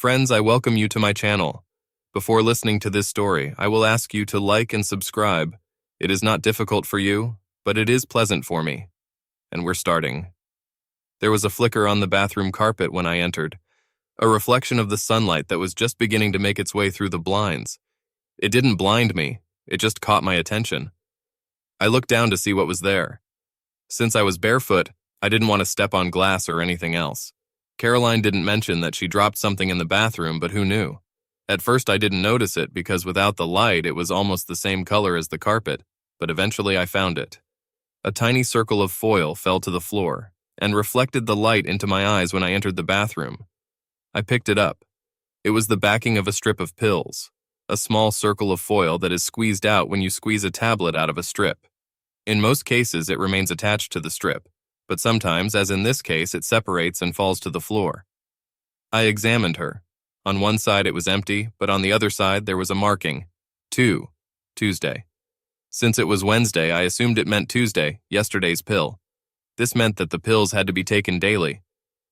Friends, I welcome you to my channel. Before listening to this story, I will ask you to like and subscribe. It is not difficult for you, but it is pleasant for me. And we're starting. There was a flicker on the bathroom carpet when I entered, a reflection of the sunlight that was just beginning to make its way through the blinds. It didn't blind me, it just caught my attention. I looked down to see what was there. Since I was barefoot, I didn't want to step on glass or anything else. Caroline didn't mention that she dropped something in the bathroom, but who knew? At first I didn't notice it because without the light it was almost the same color as the carpet, but eventually I found it. A tiny circle of foil fell to the floor and reflected the light into my eyes when I entered the bathroom. I picked it up. It was the backing of a strip of pills, a small circle of foil that is squeezed out when you squeeze a tablet out of a strip. In most cases it remains attached to the strip, but sometimes, as in this case, it separates and falls to the floor. I examined her. On one side it was empty, but on the other side there was a marking, 2, Tuesday. Since it was Wednesday, I assumed it meant Tuesday, yesterday's pill. This meant that the pills had to be taken daily.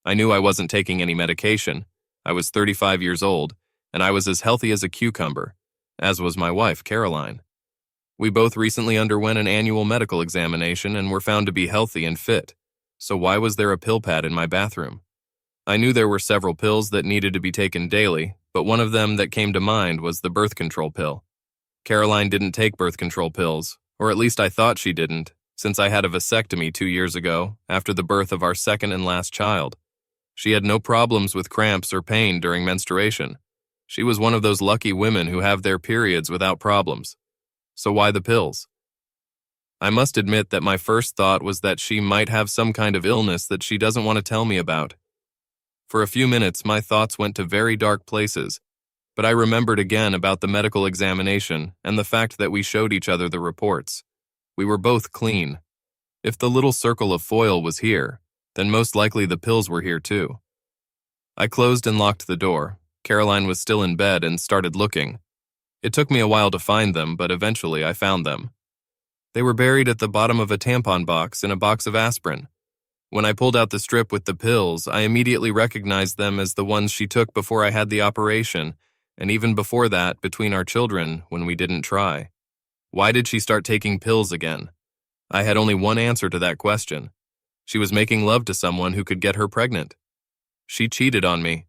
I knew I wasn't taking any medication. I was 35 years old, and I was as healthy as a cucumber, as was my wife, Caroline. We both recently underwent an annual medical examination and were found to be healthy and fit. So why was there a pill pad in my bathroom? I knew there were several pills that needed to be taken daily, but one of them that came to mind was the birth control pill. Caroline didn't take birth control pills, or at least I thought she didn't, since I had a vasectomy 2 years ago after the birth of our second and last child. She had no problems with cramps or pain during menstruation. She was one of those lucky women who have their periods without problems. So why the pills? I must admit that my first thought was that she might have some kind of illness that she doesn't want to tell me about. For a few minutes, my thoughts went to very dark places, but I remembered again about the medical examination and the fact that we showed each other the reports. We were both clean. If the little circle of foil was here, then most likely the pills were here too. I closed and locked the door. Caroline was still in bed and started looking. It took me a while to find them, but eventually I found them. They were buried at the bottom of a tampon box in a box of aspirin. When I pulled out the strip with the pills, I immediately recognized them as the ones she took before I had the operation, and even before that, between our children, when we didn't try. Why did she start taking pills again? I had only one answer to that question. She was making love to someone who could get her pregnant. She cheated on me.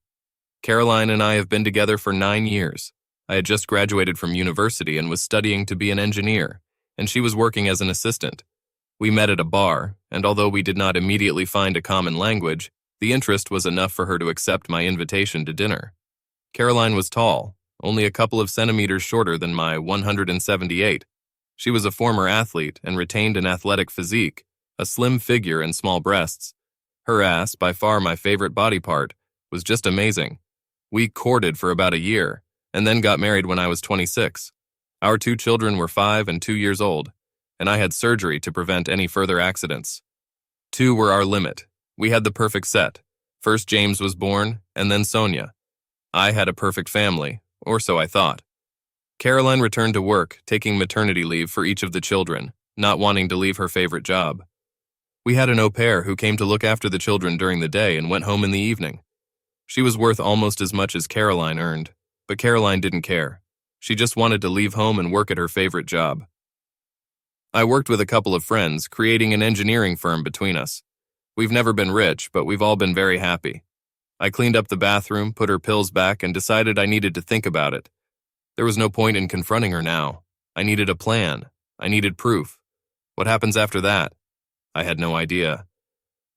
Caroline and I have been together for 9 years. I had just graduated from university and was studying to be an engineer, and she was working as an assistant. We met at a bar, and although we did not immediately find a common language, the interest was enough for her to accept my invitation to dinner. Caroline was tall, only a couple of centimeters shorter than my 178. She was a former athlete and retained an athletic physique, a slim figure and small breasts. Her ass, by far my favorite body part, was just amazing. We courted for about a year, and then got married when I was 26. Our 2 children were 5 and 2 years old, and I had surgery to prevent any further accidents. 2 were our limit. We had the perfect set. First James was born, and then Sonia. I had a perfect family, or so I thought. Caroline returned to work, taking maternity leave for each of the children, not wanting to leave her favorite job. We had an au pair who came to look after the children during the day and went home in the evening. She was worth almost as much as Caroline earned, but Caroline didn't care. She just wanted to leave home and work at her favorite job. I worked with a couple of friends, creating an engineering firm between us. We've never been rich, but we've all been very happy. I cleaned up the bathroom, put her pills back, and decided I needed to think about it. There was no point in confronting her now. I needed a plan. I needed proof. What happens after that? I had no idea.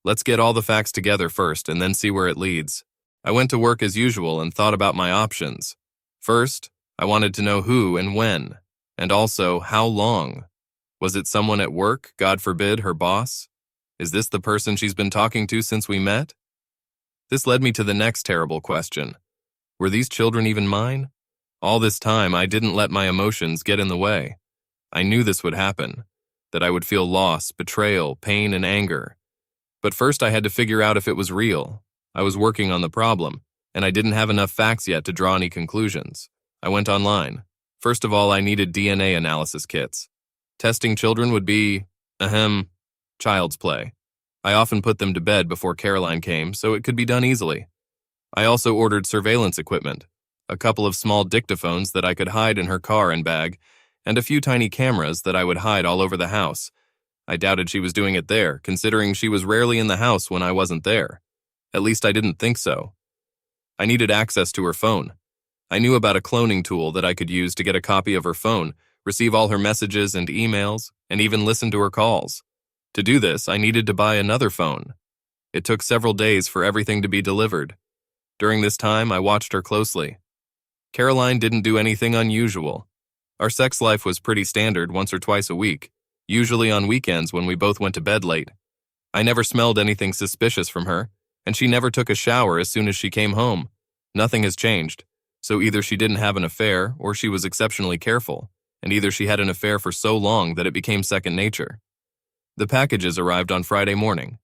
Let's get all the facts together first and then see where it leads. I went to work as usual and thought about my options. First, I wanted to know who and when, and also how long. Was it someone at work, God forbid, her boss? Is this the person she's been talking to since we met? This led me to the next terrible question. Were these children even mine? All this time, I didn't let my emotions get in the way. I knew this would happen, that I would feel loss, betrayal, pain, and anger. But first I had to figure out if it was real. I was working on the problem, and I didn't have enough facts yet to draw any conclusions. I went online. First of all, I needed DNA analysis kits. Testing children would be, child's play. I often put them to bed before Caroline came, so it could be done easily. I also ordered surveillance equipment, a couple of small dictaphones that I could hide in her car and bag, and a few tiny cameras that I would hide all over the house. I doubted she was doing it there, considering she was rarely in the house when I wasn't there. At least I didn't think so. I needed access to her phone. I knew about a cloning tool that I could use to get a copy of her phone, receive all her messages and emails, and even listen to her calls. To do this, I needed to buy another phone. It took several days for everything to be delivered. During this time, I watched her closely. Caroline didn't do anything unusual. Our sex life was pretty standard once or twice a week, usually on weekends when we both went to bed late. I never smelled anything suspicious from her, and she never took a shower as soon as she came home. Nothing has changed, so either she didn't have an affair or she was exceptionally careful, and either she had an affair for so long that it became second nature. The packages arrived on Friday morning.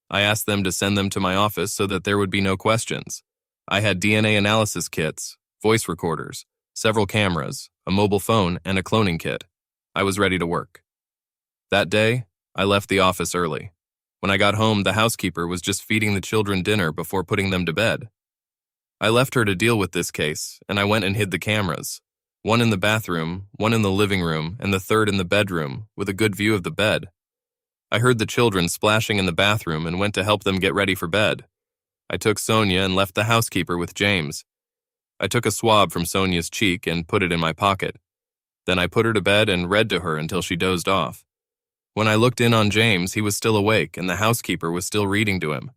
I asked them to send them to my office so that there would be no questions. I had DNA analysis kits, voice recorders, several cameras, a mobile phone, and a cloning kit. I was ready to work. That day, I left the office early. When I got home, the housekeeper was just feeding the children dinner before putting them to bed. I left her to deal with this case, and I went and hid the cameras. One in the bathroom, one in the living room, and the third in the bedroom, with a good view of the bed. I heard the children splashing in the bathroom and went to help them get ready for bed. I took Sonia and left the housekeeper with James. I took a swab from Sonia's cheek and put it in my pocket. Then I put her to bed and read to her until she dozed off. When I looked in on James, he was still awake and the housekeeper was still reading to him.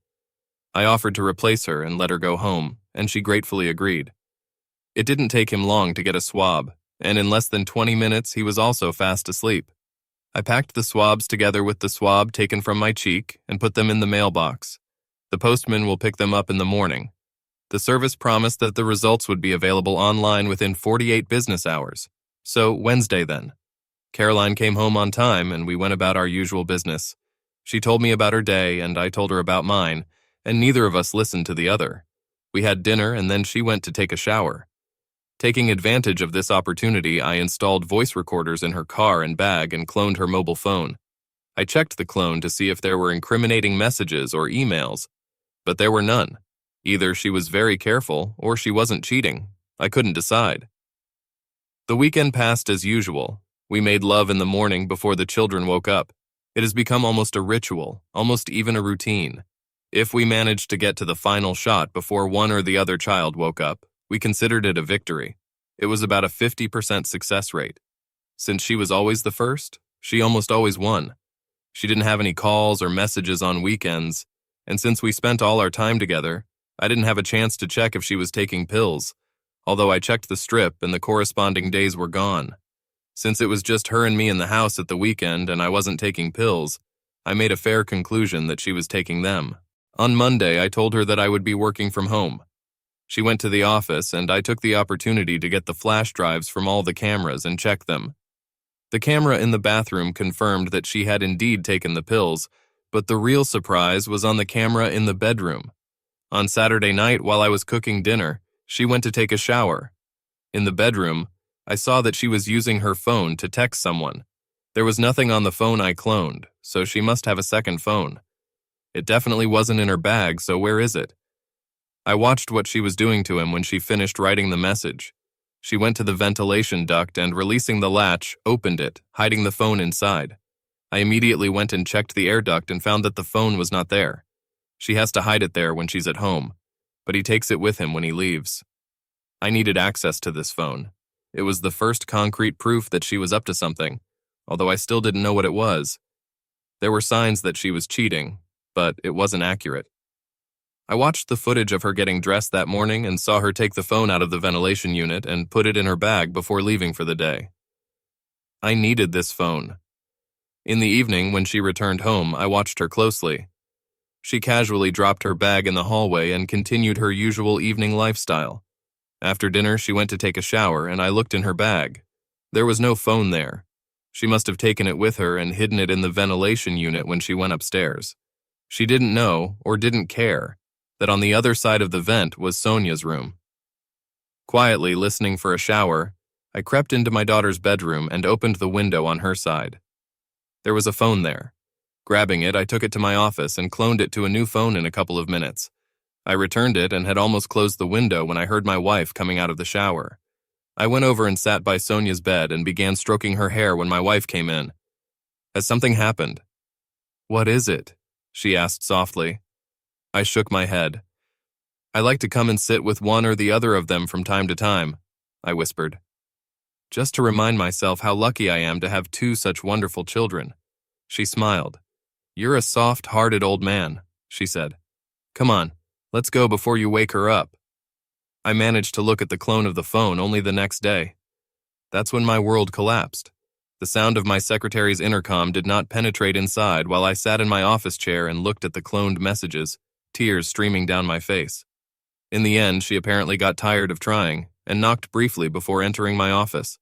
I offered to replace her and let her go home, and she gratefully agreed. It didn't take him long to get a swab, and in less than 20 minutes he was also fast asleep. I packed the swabs together with the swab taken from my cheek and put them in the mailbox. The postman will pick them up in the morning. The service promised that the results would be available online within 48 business hours. So Wednesday then. Caroline came home on time and we went about our usual business. She told me about her day and I told her about mine, and neither of us listened to the other. We had dinner and then she went to take a shower. Taking advantage of this opportunity, I installed voice recorders in her car and bag and cloned her mobile phone. I checked the clone to see if there were incriminating messages or emails, but there were none. Either she was very careful or she wasn't cheating. I couldn't decide. The weekend passed as usual. We made love in the morning before the children woke up. It has become almost a ritual, almost even a routine. If we managed to get to the final shot before one or the other child woke up, we considered it a victory. It was about a 50% success rate. Since she was always the first, she almost always won. She didn't have any calls or messages on weekends, and since we spent all our time together, I didn't have a chance to check if she was taking pills, although I checked the strip and the corresponding days were gone. Since it was just her and me in the house at the weekend and I wasn't taking pills, I made a fair conclusion that she was taking them. On Monday, I told her that I would be working from home. She went to the office and I took the opportunity to get the flash drives from all the cameras and check them. The camera in the bathroom confirmed that she had indeed taken the pills, but the real surprise was on the camera in the bedroom. On Saturday night, while I was cooking dinner, she went to take a shower. In the bedroom, I saw that she was using her phone to text someone. There was nothing on the phone I cloned, so she must have a second phone. It definitely wasn't in her bag, so where is it? I watched what she was doing to him when she finished writing the message. She went to the ventilation duct and, releasing the latch, opened it, hiding the phone inside. I immediately went and checked the air duct and found that the phone was not there. She has to hide it there when she's at home, but he takes it with him when he leaves. I needed access to this phone. It was the first concrete proof that she was up to something, although I still didn't know what it was. There were signs that she was cheating, but it wasn't accurate. I watched the footage of her getting dressed that morning and saw her take the phone out of the ventilation unit and put it in her bag before leaving for the day. I needed this phone. In the evening, when she returned home, I watched her closely. She casually dropped her bag in the hallway and continued her usual evening lifestyle. After dinner, she went to take a shower, and I looked in her bag. There was no phone there. She must have taken it with her and hidden it in the ventilation unit when she went upstairs. She didn't know, or didn't care, that on the other side of the vent was Sonia's room. Quietly listening for a shower, I crept into my daughter's bedroom and opened the window on her side. There was a phone there. Grabbing it, I took it to my office and cloned it to a new phone in a couple of minutes. I returned it and had almost closed the window when I heard my wife coming out of the shower. I went over and sat by Sonia's bed and began stroking her hair when my wife came in. Has something happened? What is it? She asked softly. I shook my head. I like to come and sit with one or the other of them from time to time, I whispered. Just to remind myself how lucky I am to have two such wonderful children. She smiled. You're a soft-hearted old man, she said. Come on, let's go before you wake her up. I managed to look at the clone of the phone only the next day. That's when my world collapsed. The sound of my secretary's intercom did not penetrate inside while I sat in my office chair and looked at the cloned messages, tears streaming down my face. In the end, she apparently got tired of trying and knocked briefly before entering my office.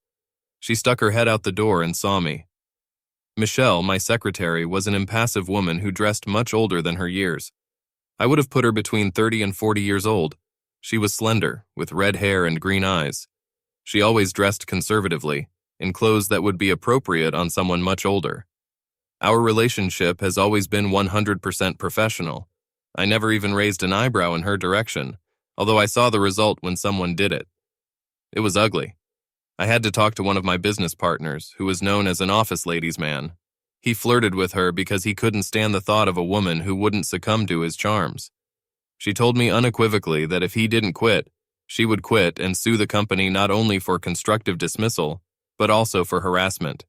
She stuck her head out the door and saw me. Michelle, my secretary, was an impassive woman who dressed much older than her years. I would have put her between 30 and 40 years old. She was slender, with red hair and green eyes. She always dressed conservatively, in clothes that would be appropriate on someone much older. Our relationship has always been 100% professional. I never even raised an eyebrow in her direction, although I saw the result when someone did it. It was ugly. I had to talk to one of my business partners, who was known as an office ladies' man. He flirted with her because he couldn't stand the thought of a woman who wouldn't succumb to his charms. She told me unequivocally that if he didn't quit, she would quit and sue the company not only for constructive dismissal, but also for harassment.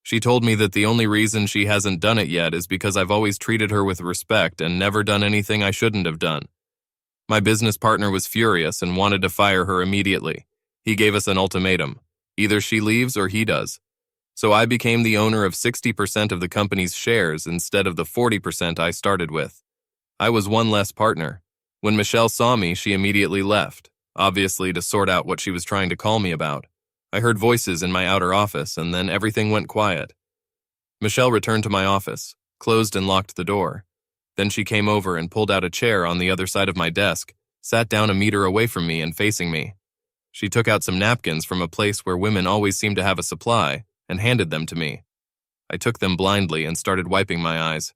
She told me that the only reason she hasn't done it yet is because I've always treated her with respect and never done anything I shouldn't have done. My business partner was furious and wanted to fire her immediately. He gave us an ultimatum. Either she leaves or he does. So I became the owner of 60% of the company's shares instead of the 40% I started with. I was one less partner. When Michelle saw me, she immediately left, obviously to sort out what she was trying to call me about. I heard voices in my outer office, and then everything went quiet. Michelle returned to my office, closed and locked the door. Then she came over and pulled out a chair on the other side of my desk, sat down a meter away from me and facing me. She took out some napkins from a place where women always seem to have a supply and handed them to me. I took them blindly and started wiping my eyes.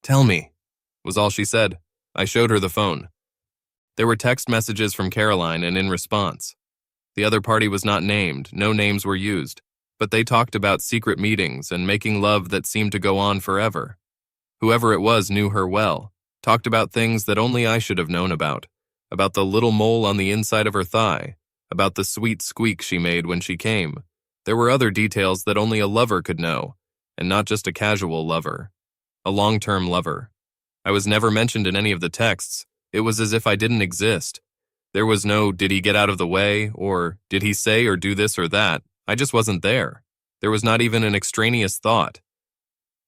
Tell me, was all she said. I showed her the phone. There were text messages from Caroline and in response. The other party was not named, no names were used, but they talked about secret meetings and making love that seemed to go on forever. Whoever it was knew her well, talked about things that only I should have known about the little mole on the inside of her thigh, about the sweet squeak she made when she came. There were other details that only a lover could know, and not just a casual lover. A long-term lover. I was never mentioned in any of the texts. It was as if I didn't exist. There was no, did he get out of the way, or did he say or do this or that? I just wasn't there. There was not even an extraneous thought.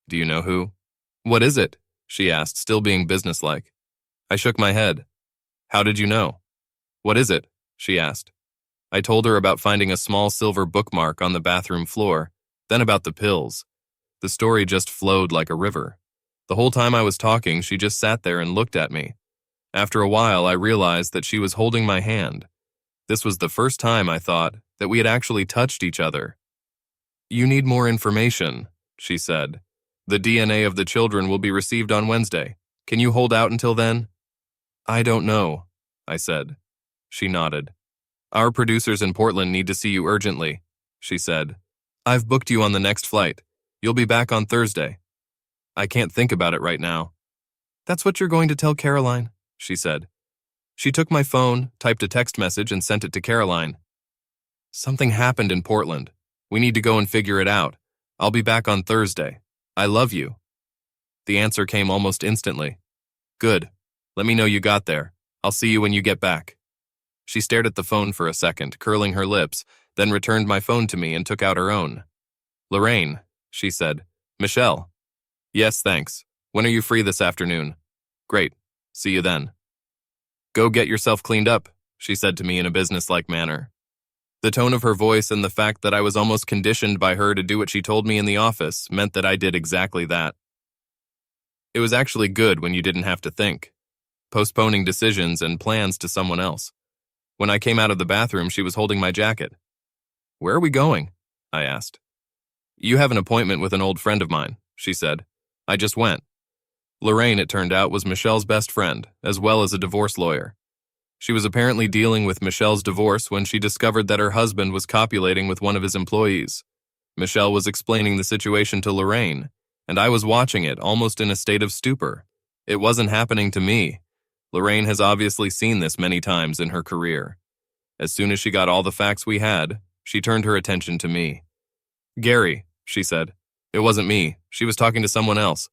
Do you know who? What is it? She asked, still being businesslike. I shook my head. How did you know? What is it? She asked. I told her about finding a small silver bookmark on the bathroom floor, then about the pills. The story just flowed like a river. The whole time I was talking, she just sat there and looked at me. After a while, I realized that she was holding my hand. This was the first time, I thought, that we had actually touched each other. You need more information, she said. The DNA of the children will be received on Wednesday. Can you hold out until then? I don't know, I said. She nodded. Our producers in Portland need to see you urgently, she said. I've booked you on the next flight. You'll be back on Thursday. I can't think about it right now. That's what you're going to tell Caroline, she said. She took my phone, typed a text message, and sent it to Caroline. Something happened in Portland. We need to go and figure it out. I'll be back on Thursday. I love you. The answer came almost instantly. Good. Let me know you got there. I'll see you when you get back. She stared at the phone for a second, curling her lips, then returned my phone to me and took out her own. Lorraine, she said. Michelle. Yes, thanks. When are you free this afternoon? Great. See you then. Go get yourself cleaned up, she said to me in a businesslike manner. The tone of her voice and the fact that I was almost conditioned by her to do what she told me in the office meant that I did exactly that. It was actually good when you didn't have to think, postponing decisions and plans to someone else. When I came out of the bathroom, she was holding my jacket. Where are we going? I asked. You have an appointment with an old friend of mine, she said. I just went. Lorraine, it turned out, was Michelle's best friend, as well as a divorce lawyer. She was apparently dealing with Michelle's divorce when she discovered that her husband was copulating with one of his employees. Michelle was explaining the situation to Lorraine, and I was watching it, almost in a state of stupor. It wasn't happening to me. Lorraine has obviously seen this many times in her career. As soon as she got all the facts we had, she turned her attention to me. "Gary," she said. "It wasn't me. She was talking to someone else."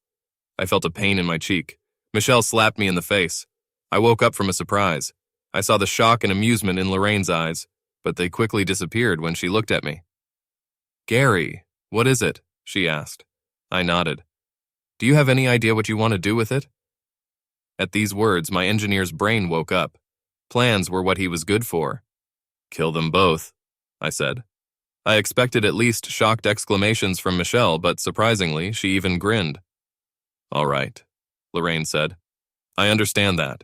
I felt a pain in my cheek. Michelle slapped me in the face. I woke up from a surprise. I saw the shock and amusement in Lorraine's eyes, but they quickly disappeared when she looked at me. "Gary, what is it?" she asked. I nodded. "Do you have any idea what you want to do with it?" At these words, my engineer's brain woke up. Plans were what he was good for. "Kill them both," I said. I expected at least shocked exclamations from Michelle, but surprisingly, she even grinned. "All right," Lorraine said. "I understand that.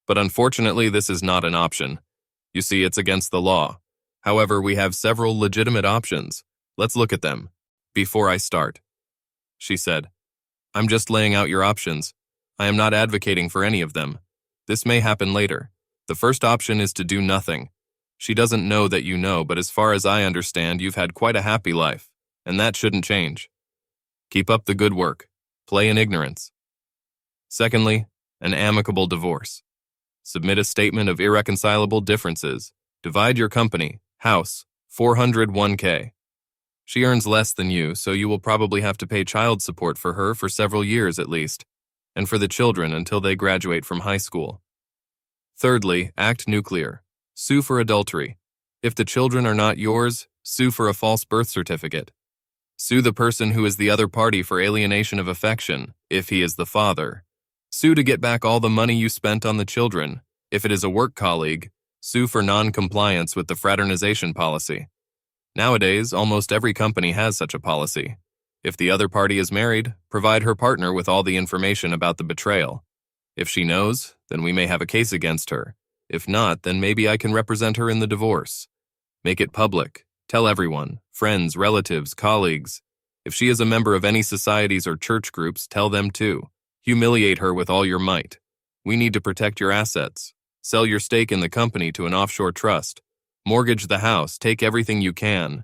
But unfortunately, this is not an option. You see, it's against the law. However, we have several legitimate options. Let's look at them. Before I start," she said, "I'm just laying out your options. I am not advocating for any of them. This may happen later. The first option is to do nothing. She doesn't know that you know, but as far as I understand, you've had quite a happy life, and that shouldn't change. Keep up the good work. Play in ignorance. Secondly, an amicable divorce. Submit a statement of irreconcilable differences. Divide your company, house, 401k. She earns less than you, so you will probably have to pay child support for her for several years at least, and for the children until they graduate from high school. Thirdly, act nuclear. Sue for adultery. If the children are not yours, sue for a false birth certificate. Sue the person who is the other party for alienation of affection, if he is the father. Sue to get back all the money you spent on the children. If it is a work colleague, sue for non-compliance with the fraternization policy. Nowadays, almost every company has such a policy. If the other party is married, provide her partner with all the information about the betrayal. If she knows, then we may have a case against her. If not, then maybe I can represent her in the divorce. Make it public. Tell everyone, friends, relatives, colleagues. If she is a member of any societies or church groups, tell them too. Humiliate her with all your might. We need to protect your assets. Sell your stake in the company to an offshore trust. Mortgage the house, take everything you can.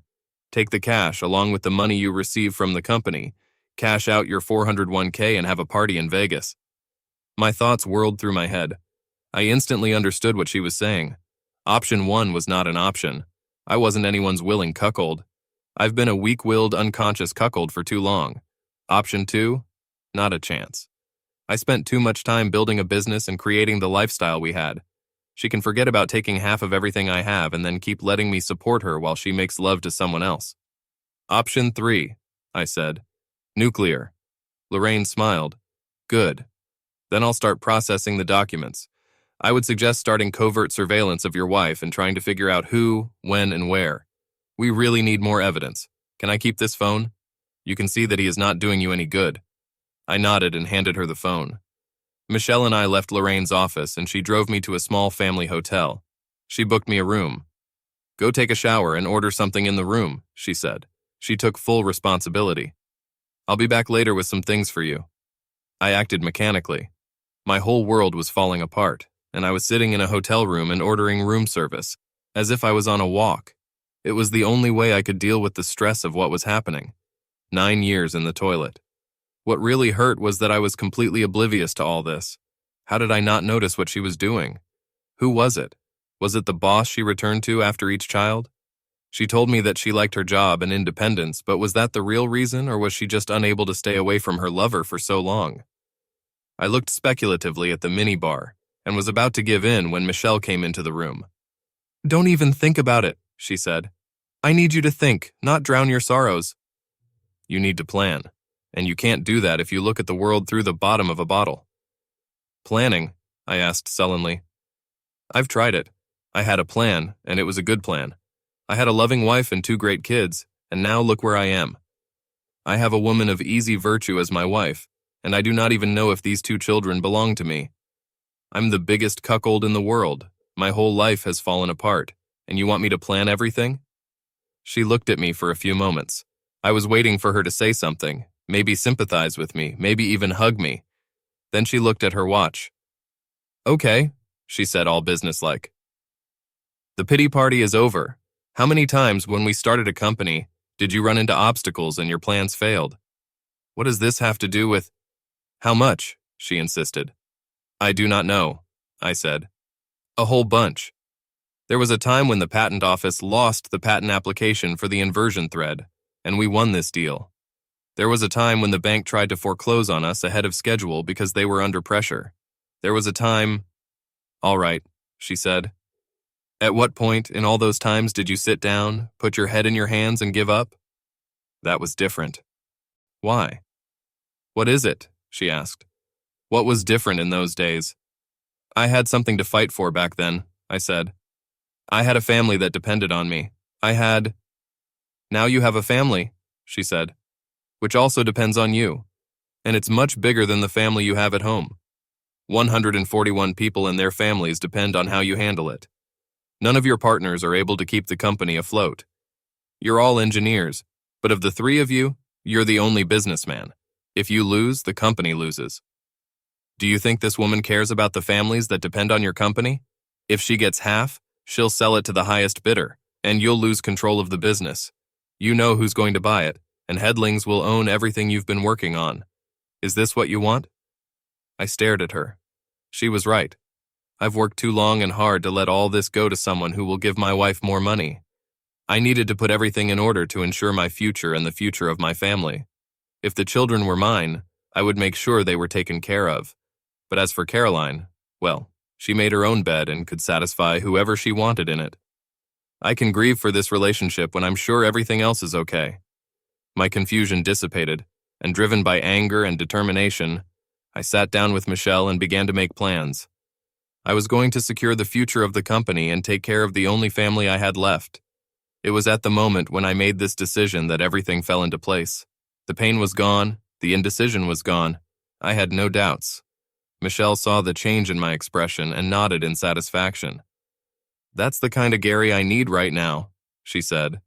Take the cash along with the money you receive from the company. Cash out your 401k and have a party in Vegas. My thoughts whirled through my head. I instantly understood what she was saying. Option 1 was not an option. I wasn't anyone's willing cuckold. I've been a weak-willed, unconscious cuckold for too long. Option 2? Not a chance. I spent too much time building a business and creating the lifestyle we had. She can forget about taking half of everything I have and then keep letting me support her while she makes love to someone else. Option 3, I said. Nuclear. Lorraine smiled. Good. Then I'll start processing the documents. I would suggest starting covert surveillance of your wife and trying to figure out who, when, and where. We really need more evidence. Can I keep this phone? You can see that he is not doing you any good. I nodded and handed her the phone. Michelle and I left Lorraine's office and she drove me to a small family hotel. She booked me a room. Go take a shower and order something in the room, she said. She took full responsibility. I'll be back later with some things for you. I acted mechanically. My whole world was falling apart, and I was sitting in a hotel room and ordering room service, as if I was on a walk. It was the only way I could deal with the stress of what was happening. 9 years in the toilet. What really hurt was that I was completely oblivious to all this. How did I not notice what she was doing? Who was it? Was it the boss she returned to after each child? She told me that she liked her job and independence, but was that the real reason, or was she just unable to stay away from her lover for so long? I looked speculatively at the minibar and was about to give in when Michelle came into the room. Don't even think about it, she said. I need you to think, not drown your sorrows. You need to plan, and you can't do that if you look at the world through the bottom of a bottle. Planning? I asked sullenly. I've tried it. I had a plan, and it was a good plan. I had a loving wife and 2 great kids, and now look where I am. I have a woman of easy virtue as my wife, and I do not even know if these 2 children belong to me. I'm the biggest cuckold in the world. My whole life has fallen apart, and you want me to plan everything? She looked at me for a few moments. I was waiting for her to say something, maybe sympathize with me, maybe even hug me. Then she looked at her watch. Okay, she said all businesslike. The pity party is over. How many times when we started a company did you run into obstacles and your plans failed? What does this have to do with... How much? She insisted. I do not know, I said. A whole bunch. There was a time when the patent office lost the patent application for the inversion thread, and we won this deal. There was a time when the bank tried to foreclose on us ahead of schedule because they were under pressure. There was a time... All right, she said. At what point in all those times did you sit down, put your head in your hands, and give up? That was different. Why? What is it? She asked. What was different in those days? I had something to fight for back then, I said. I had a family that depended on me. Now you have a family, she said, which also depends on you. And it's much bigger than the family you have at home. 141 people and their families depend on how you handle it. None of your partners are able to keep the company afloat. You're all engineers, but of the three of you, you're the only businessman. If you lose, the company loses. Do you think this woman cares about the families that depend on your company? If she gets half, she'll sell it to the highest bidder, and you'll lose control of the business. You know who's going to buy it, and Headlings will own everything you've been working on. Is this what you want? I stared at her. She was right. I've worked too long and hard to let all this go to someone who will give my wife more money. I needed to put everything in order to ensure my future and the future of my family. If the children were mine, I would make sure they were taken care of. But as for Caroline, well, she made her own bed and could satisfy whoever she wanted in it. I can grieve for this relationship when I'm sure everything else is okay. My confusion dissipated, and driven by anger and determination, I sat down with Michelle and began to make plans. I was going to secure the future of the company and take care of the only family I had left. It was at the moment when I made this decision that everything fell into place. The pain was gone, the indecision was gone. I had no doubts. Michelle saw the change in my expression and nodded in satisfaction. That's the kind of Gary I need right now, she said.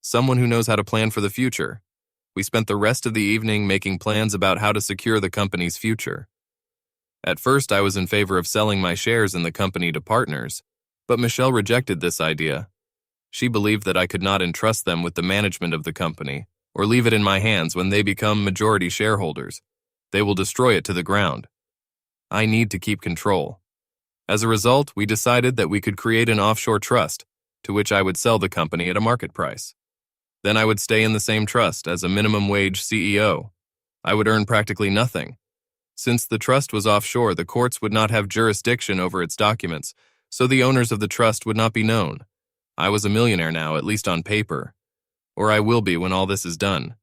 Someone who knows how to plan for the future. We spent the rest of the evening making plans about how to secure the company's future. At first, I was in favor of selling my shares in the company to partners, but Michelle rejected this idea. She believed that I could not entrust them with the management of the company or leave it in my hands when they become majority shareholders. They will destroy it to the ground. I need to keep control. As a result, we decided that we could create an offshore trust, to which I would sell the company at a market price. Then I would stay in the same trust as a minimum wage CEO. I would earn practically nothing. Since the trust was offshore, the courts would not have jurisdiction over its documents, so the owners of the trust would not be known. I was a millionaire now, at least on paper. Or I will be when all this is done.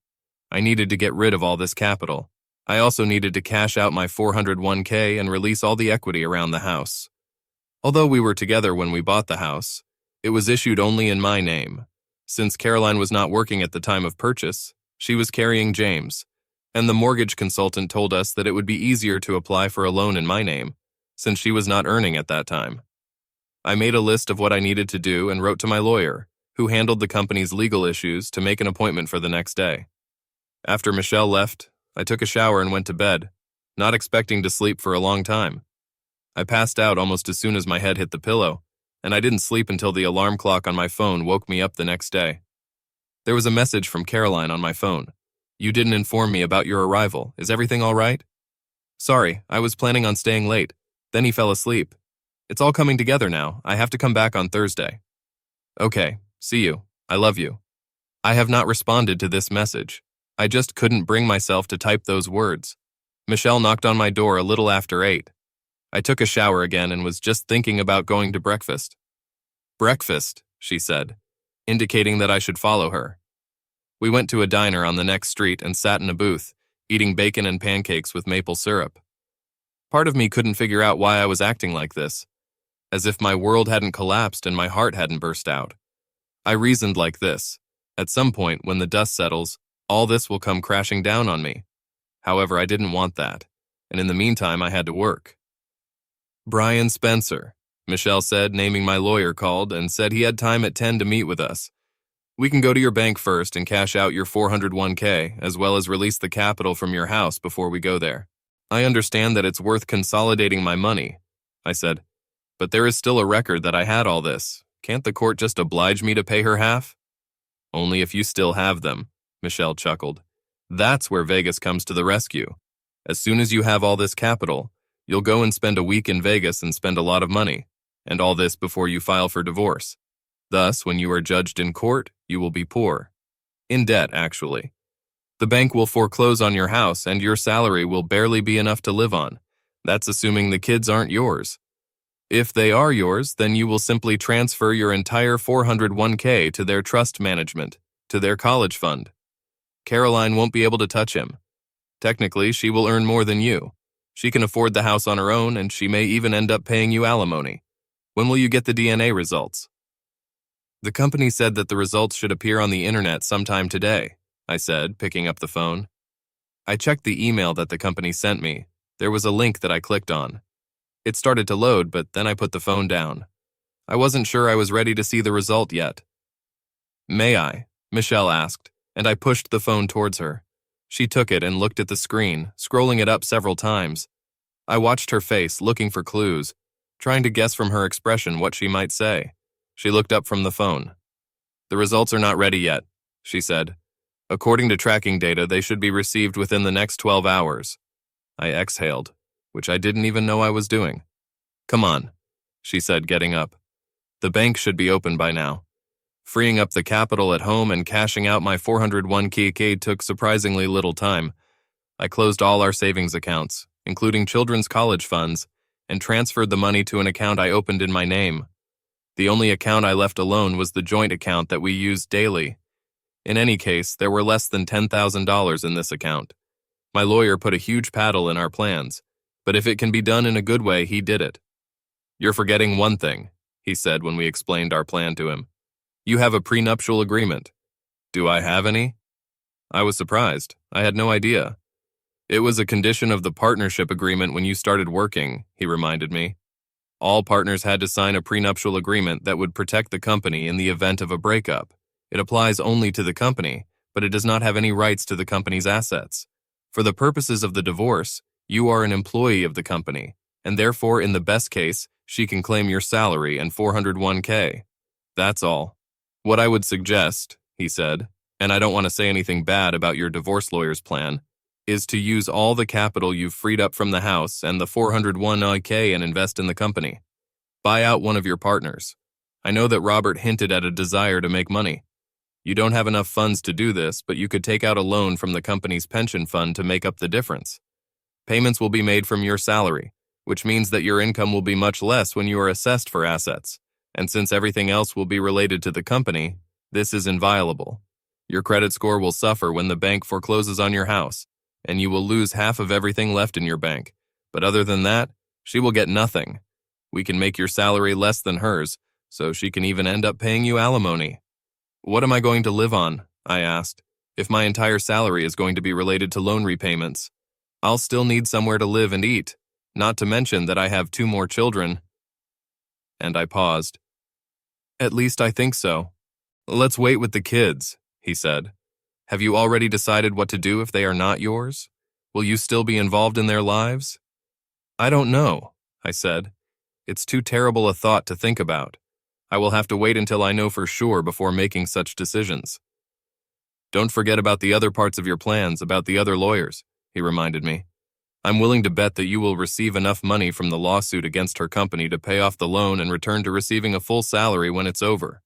I needed to get rid of all this capital. I also needed to cash out my 401k and release all the equity around the house. Although we were together when we bought the house, it was issued only in my name. Since Caroline was not working at the time of purchase, she was carrying James, and the mortgage consultant told us that it would be easier to apply for a loan in my name, since she was not earning at that time. I made a list of what I needed to do and wrote to my lawyer, who handled the company's legal issues, to make an appointment for the next day. After Michelle left, I took a shower and went to bed, not expecting to sleep for a long time. I passed out almost as soon as my head hit the pillow, and I didn't sleep until the alarm clock on my phone woke me up the next day. There was a message from Caroline on my phone. You didn't inform me about your arrival. Is everything all right? Sorry, I was planning on staying late. Then he fell asleep. It's all coming together now. I have to come back on Thursday. Okay, see you. I love you. I have not responded to this message. I just couldn't bring myself to type those words. Michelle knocked on my door a little after 8. I took a shower again and was just thinking about going to breakfast. Breakfast, she said, indicating that I should follow her. We went to a diner on the next street and sat in a booth, eating bacon and pancakes with maple syrup. Part of me couldn't figure out why I was acting like this, as if my world hadn't collapsed and my heart hadn't burst out. I reasoned like this: at some point, when the dust settles, all this will come crashing down on me. However, I didn't want that, and in the meantime, I had to work. Brian Spencer, Michelle said, naming my lawyer, called and said he had time at 10 to meet with us. We can go to your bank first and cash out your 401k, as well as release the capital from your house before we go there. I understand that it's worth consolidating my money, I said, but there is still a record that I had all this. Can't the court just oblige me to pay her half? Only if you still have them, Michelle chuckled. That's where Vegas comes to the rescue. As soon as you have all this capital, you'll go and spend a week in Vegas and spend a lot of money, and all this before you file for divorce. Thus, when you are judged in court, you will be poor. In debt, actually. The bank will foreclose on your house and your salary will barely be enough to live on. That's assuming the kids aren't yours. If they are yours, then you will simply transfer your entire 401k to their trust management, to their college fund. Caroline won't be able to touch him. Technically, she will earn more than you. She can afford the house on her own, and she may even end up paying you alimony. When will you get the DNA results? The company said that the results should appear on the internet sometime today, I said, picking up the phone. I checked the email that the company sent me. There was a link that I clicked on. It started to load, but then I put the phone down. I wasn't sure I was ready to see the result yet. May I? Michelle asked, and I pushed the phone towards her. She took it and looked at the screen, scrolling it up several times. I watched her face, looking for clues, trying to guess from her expression what she might say. She looked up from the phone. The results are not ready yet, she said. According to tracking data, they should be received within the next 12 hours. I exhaled, which I didn't even know I was doing. Come on, she said, getting up. The bank should be open by now. Freeing up the capital at home and cashing out my 401k took surprisingly little time. I closed all our savings accounts, including children's college funds, and transferred the money to an account I opened in my name. The only account I left alone was the joint account that we used daily. In any case, there were less than $10,000 in this account. My lawyer put a huge paddle in our plans, but if it can be done in a good way, he did it. You're forgetting one thing, he said when we explained our plan to him. You have a prenuptial agreement. Do I have any? I was surprised. I had no idea. It was a condition of the partnership agreement when you started working, he reminded me. All partners had to sign a prenuptial agreement that would protect the company in the event of a breakup. It applies only to the company, but it does not have any rights to the company's assets. For the purposes of the divorce, you are an employee of the company, and therefore, in the best case, she can claim your salary and 401k. That's all. What I would suggest, he said, and I don't want to say anything bad about your divorce lawyer's plan, is to use all the capital you've freed up from the house and the 401k and invest in the company. Buy out one of your partners. I know that Robert hinted at a desire to make money. You don't have enough funds to do this, but you could take out a loan from the company's pension fund to make up the difference. Payments will be made from your salary, which means that your income will be much less when you are assessed for assets. And since everything else will be related to the company, this is inviolable. Your credit score will suffer when the bank forecloses on your house, and you will lose half of everything left in your bank. But other than that, she will get nothing. We can make your salary less than hers, so she can even end up paying you alimony. What am I going to live on? I asked. If my entire salary is going to be related to loan repayments, I'll still need somewhere to live and eat, not to mention that I have 2 more children. And I paused. At least I think so. Let's wait with the kids, he said. Have you already decided what to do if they are not yours? Will you still be involved in their lives? I don't know, I said. It's too terrible a thought to think about. I will have to wait until I know for sure before making such decisions. Don't forget about the other parts of your plans, about the other lawyers, he reminded me. I'm willing to bet that you will receive enough money from the lawsuit against her company to pay off the loan and return to receiving a full salary when it's over.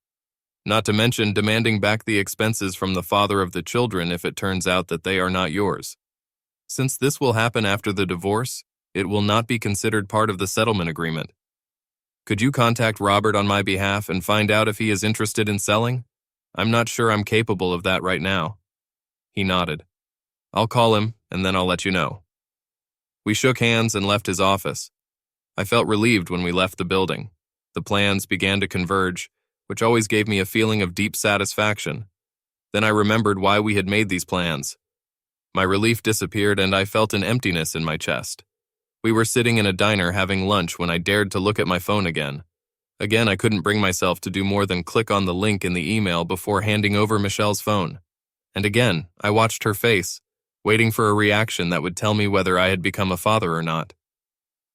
Not to mention demanding back the expenses from the father of the children if it turns out that they are not yours. Since this will happen after the divorce, it will not be considered part of the settlement agreement. Could you contact Robert on my behalf and find out if he is interested in selling? I'm not sure I'm capable of that right now. He nodded. I'll call him, and then I'll let you know. We shook hands and left his office. I felt relieved when we left the building. The plans began to converge, which always gave me a feeling of deep satisfaction. Then I remembered why we had made these plans. My relief disappeared and I felt an emptiness in my chest. We were sitting in a diner having lunch when I dared to look at my phone again. Again, I couldn't bring myself to do more than click on the link in the email before handing over Michelle's phone. And again, I watched her face, waiting for a reaction that would tell me whether I had become a father or not.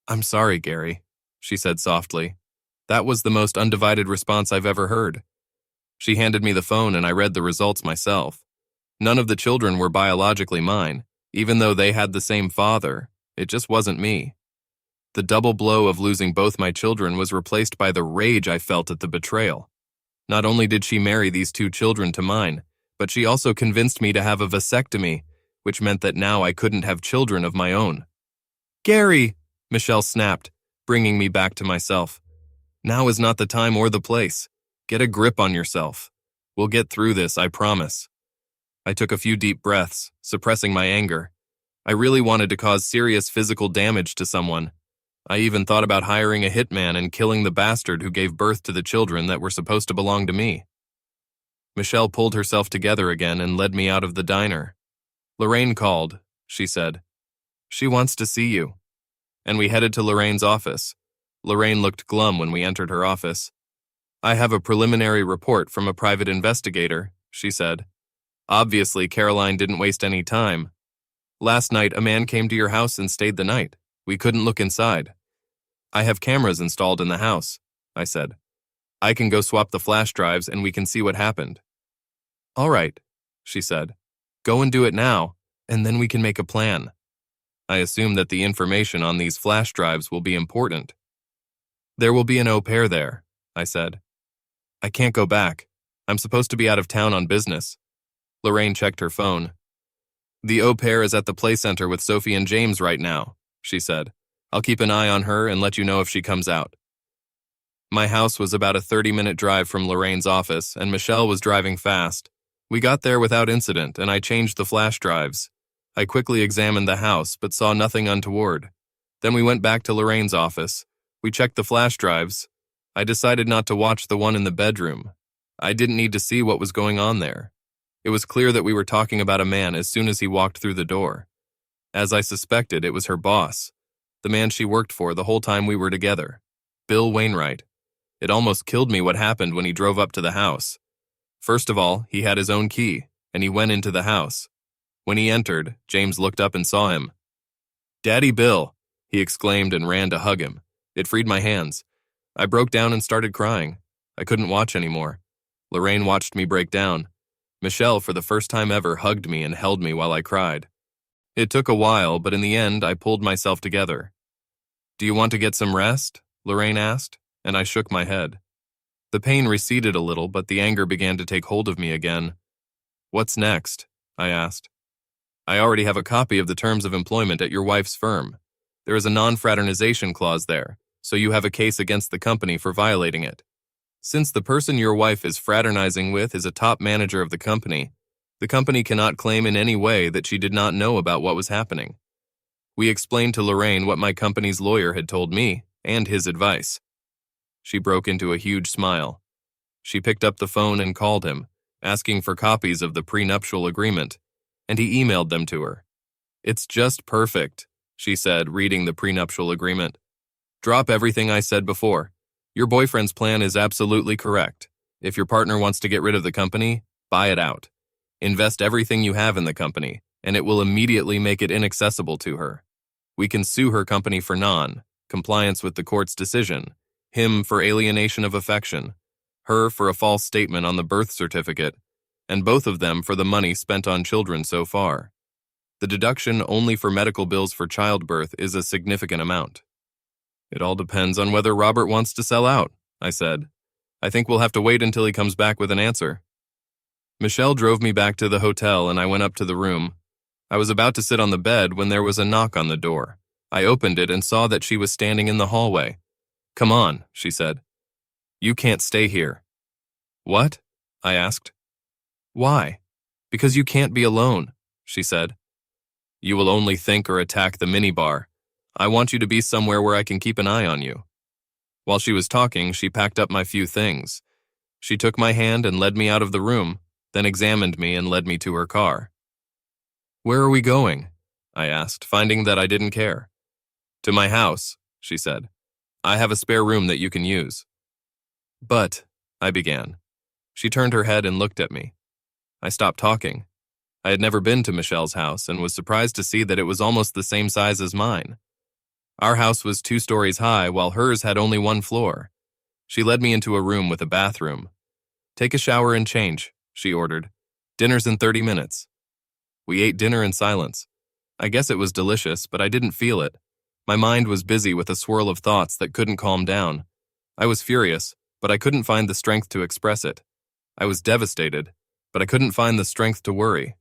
"I'm sorry, Gary," she said softly. That was the most undivided response I've ever heard. She handed me the phone and I read the results myself. None of the children were biologically mine, even though they had the same father. It just wasn't me. The double blow of losing both my children was replaced by the rage I felt at the betrayal. Not only did she marry these two children to mine, but she also convinced me to have a vasectomy, which meant that now I couldn't have children of my own. "Gary!" Michelle snapped, bringing me back to myself. "Now is not the time or the place. Get a grip on yourself. We'll get through this, I promise." I took a few deep breaths, suppressing my anger. I really wanted to cause serious physical damage to someone. I even thought about hiring a hitman and killing the bastard who gave birth to the children that were supposed to belong to me. Michelle pulled herself together again and led me out of the diner. "Lorraine called," she said. "She wants to see you." And we headed to Lorraine's office. Lorraine looked glum when we entered her office. "I have a preliminary report from a private investigator," she said. "Obviously, Caroline didn't waste any time. Last night, a man came to your house and stayed the night. We couldn't look inside." "I have cameras installed in the house," I said. "I can go swap the flash drives and we can see what happened." "All right," she said. "Go and do it now, and then we can make a plan." I assume that the information on these flash drives will be important. "There will be an au pair there," I said. "I can't go back. I'm supposed to be out of town on business." Lorraine checked her phone. "The au pair is at the play center with Sophie and James right now," she said. "I'll keep an eye on her and let you know if she comes out." My house was about a 30-minute drive from Lorraine's office, and Michelle was driving fast. We got there without incident, and I changed the flash drives. I quickly examined the house, but saw nothing untoward. Then we went back to Lorraine's office. We checked the flash drives. I decided not to watch the one in the bedroom. I didn't need to see what was going on there. It was clear that we were talking about a man as soon as he walked through the door. As I suspected, it was her boss, the man she worked for the whole time we were together, Bill Wainwright. It almost killed me what happened when he drove up to the house. First of all, he had his own key, and he went into the house. When he entered, James looked up and saw him. "Daddy Bill," he exclaimed and ran to hug him. It freed my hands. I broke down and started crying. I couldn't watch anymore. Lorraine watched me break down. Michelle, for the first time ever, hugged me and held me while I cried. It took a while, but in the end, I pulled myself together. "Do you want to get some rest?" Lorraine asked, and I shook my head. The pain receded a little, but the anger began to take hold of me again. "What's next?" I asked. "I already have a copy of the terms of employment at your wife's firm. There is a non-fraternization clause there, so you have a case against the company for violating it. Since the person your wife is fraternizing with is a top manager of the company cannot claim in any way that she did not know about what was happening." We explained to Lorraine what my company's lawyer had told me, and his advice. She broke into a huge smile. She picked up the phone and called him, asking for copies of the prenuptial agreement, and he emailed them to her. "It's just perfect," she said, reading the prenuptial agreement. "Drop everything I said before. Your boyfriend's plan is absolutely correct. If your partner wants to get rid of the company, buy it out. Invest everything you have in the company, and it will immediately make it inaccessible to her. We can sue her company for non-compliance with the court's decision, him for alienation of affection, her for a false statement on the birth certificate, and both of them for the money spent on children so far. The deduction only for medical bills for childbirth is a significant amount." "It all depends on whether Robert wants to sell out," I said. "I think we'll have to wait until he comes back with an answer." Michelle drove me back to the hotel and I went up to the room. I was about to sit on the bed when there was a knock on the door. I opened it and saw that she was standing in the hallway. "Come on," she said. "You can't stay here." "What?" I asked. "Why?" "Because you can't be alone," she said. "You will only think or attack the minibar. I want you to be somewhere where I can keep an eye on you." While she was talking, she packed up my few things. She took my hand and led me out of the room, then examined me and led me to her car. "Where are we going?" I asked, finding that I didn't care. "To my house," she said. "I have a spare room that you can use." "But," I began. She turned her head and looked at me. I stopped talking. I had never been to Michelle's house and was surprised to see that it was almost the same size as mine. Our house was 2 stories high, while hers had only 1 floor. She led me into a room with a bathroom. "Take a shower and change," she ordered. "Dinner's in 30 minutes." We ate dinner in silence. I guess it was delicious, but I didn't feel it. My mind was busy with a swirl of thoughts that couldn't calm down. I was furious, but I couldn't find the strength to express it. I was devastated, but I couldn't find the strength to worry.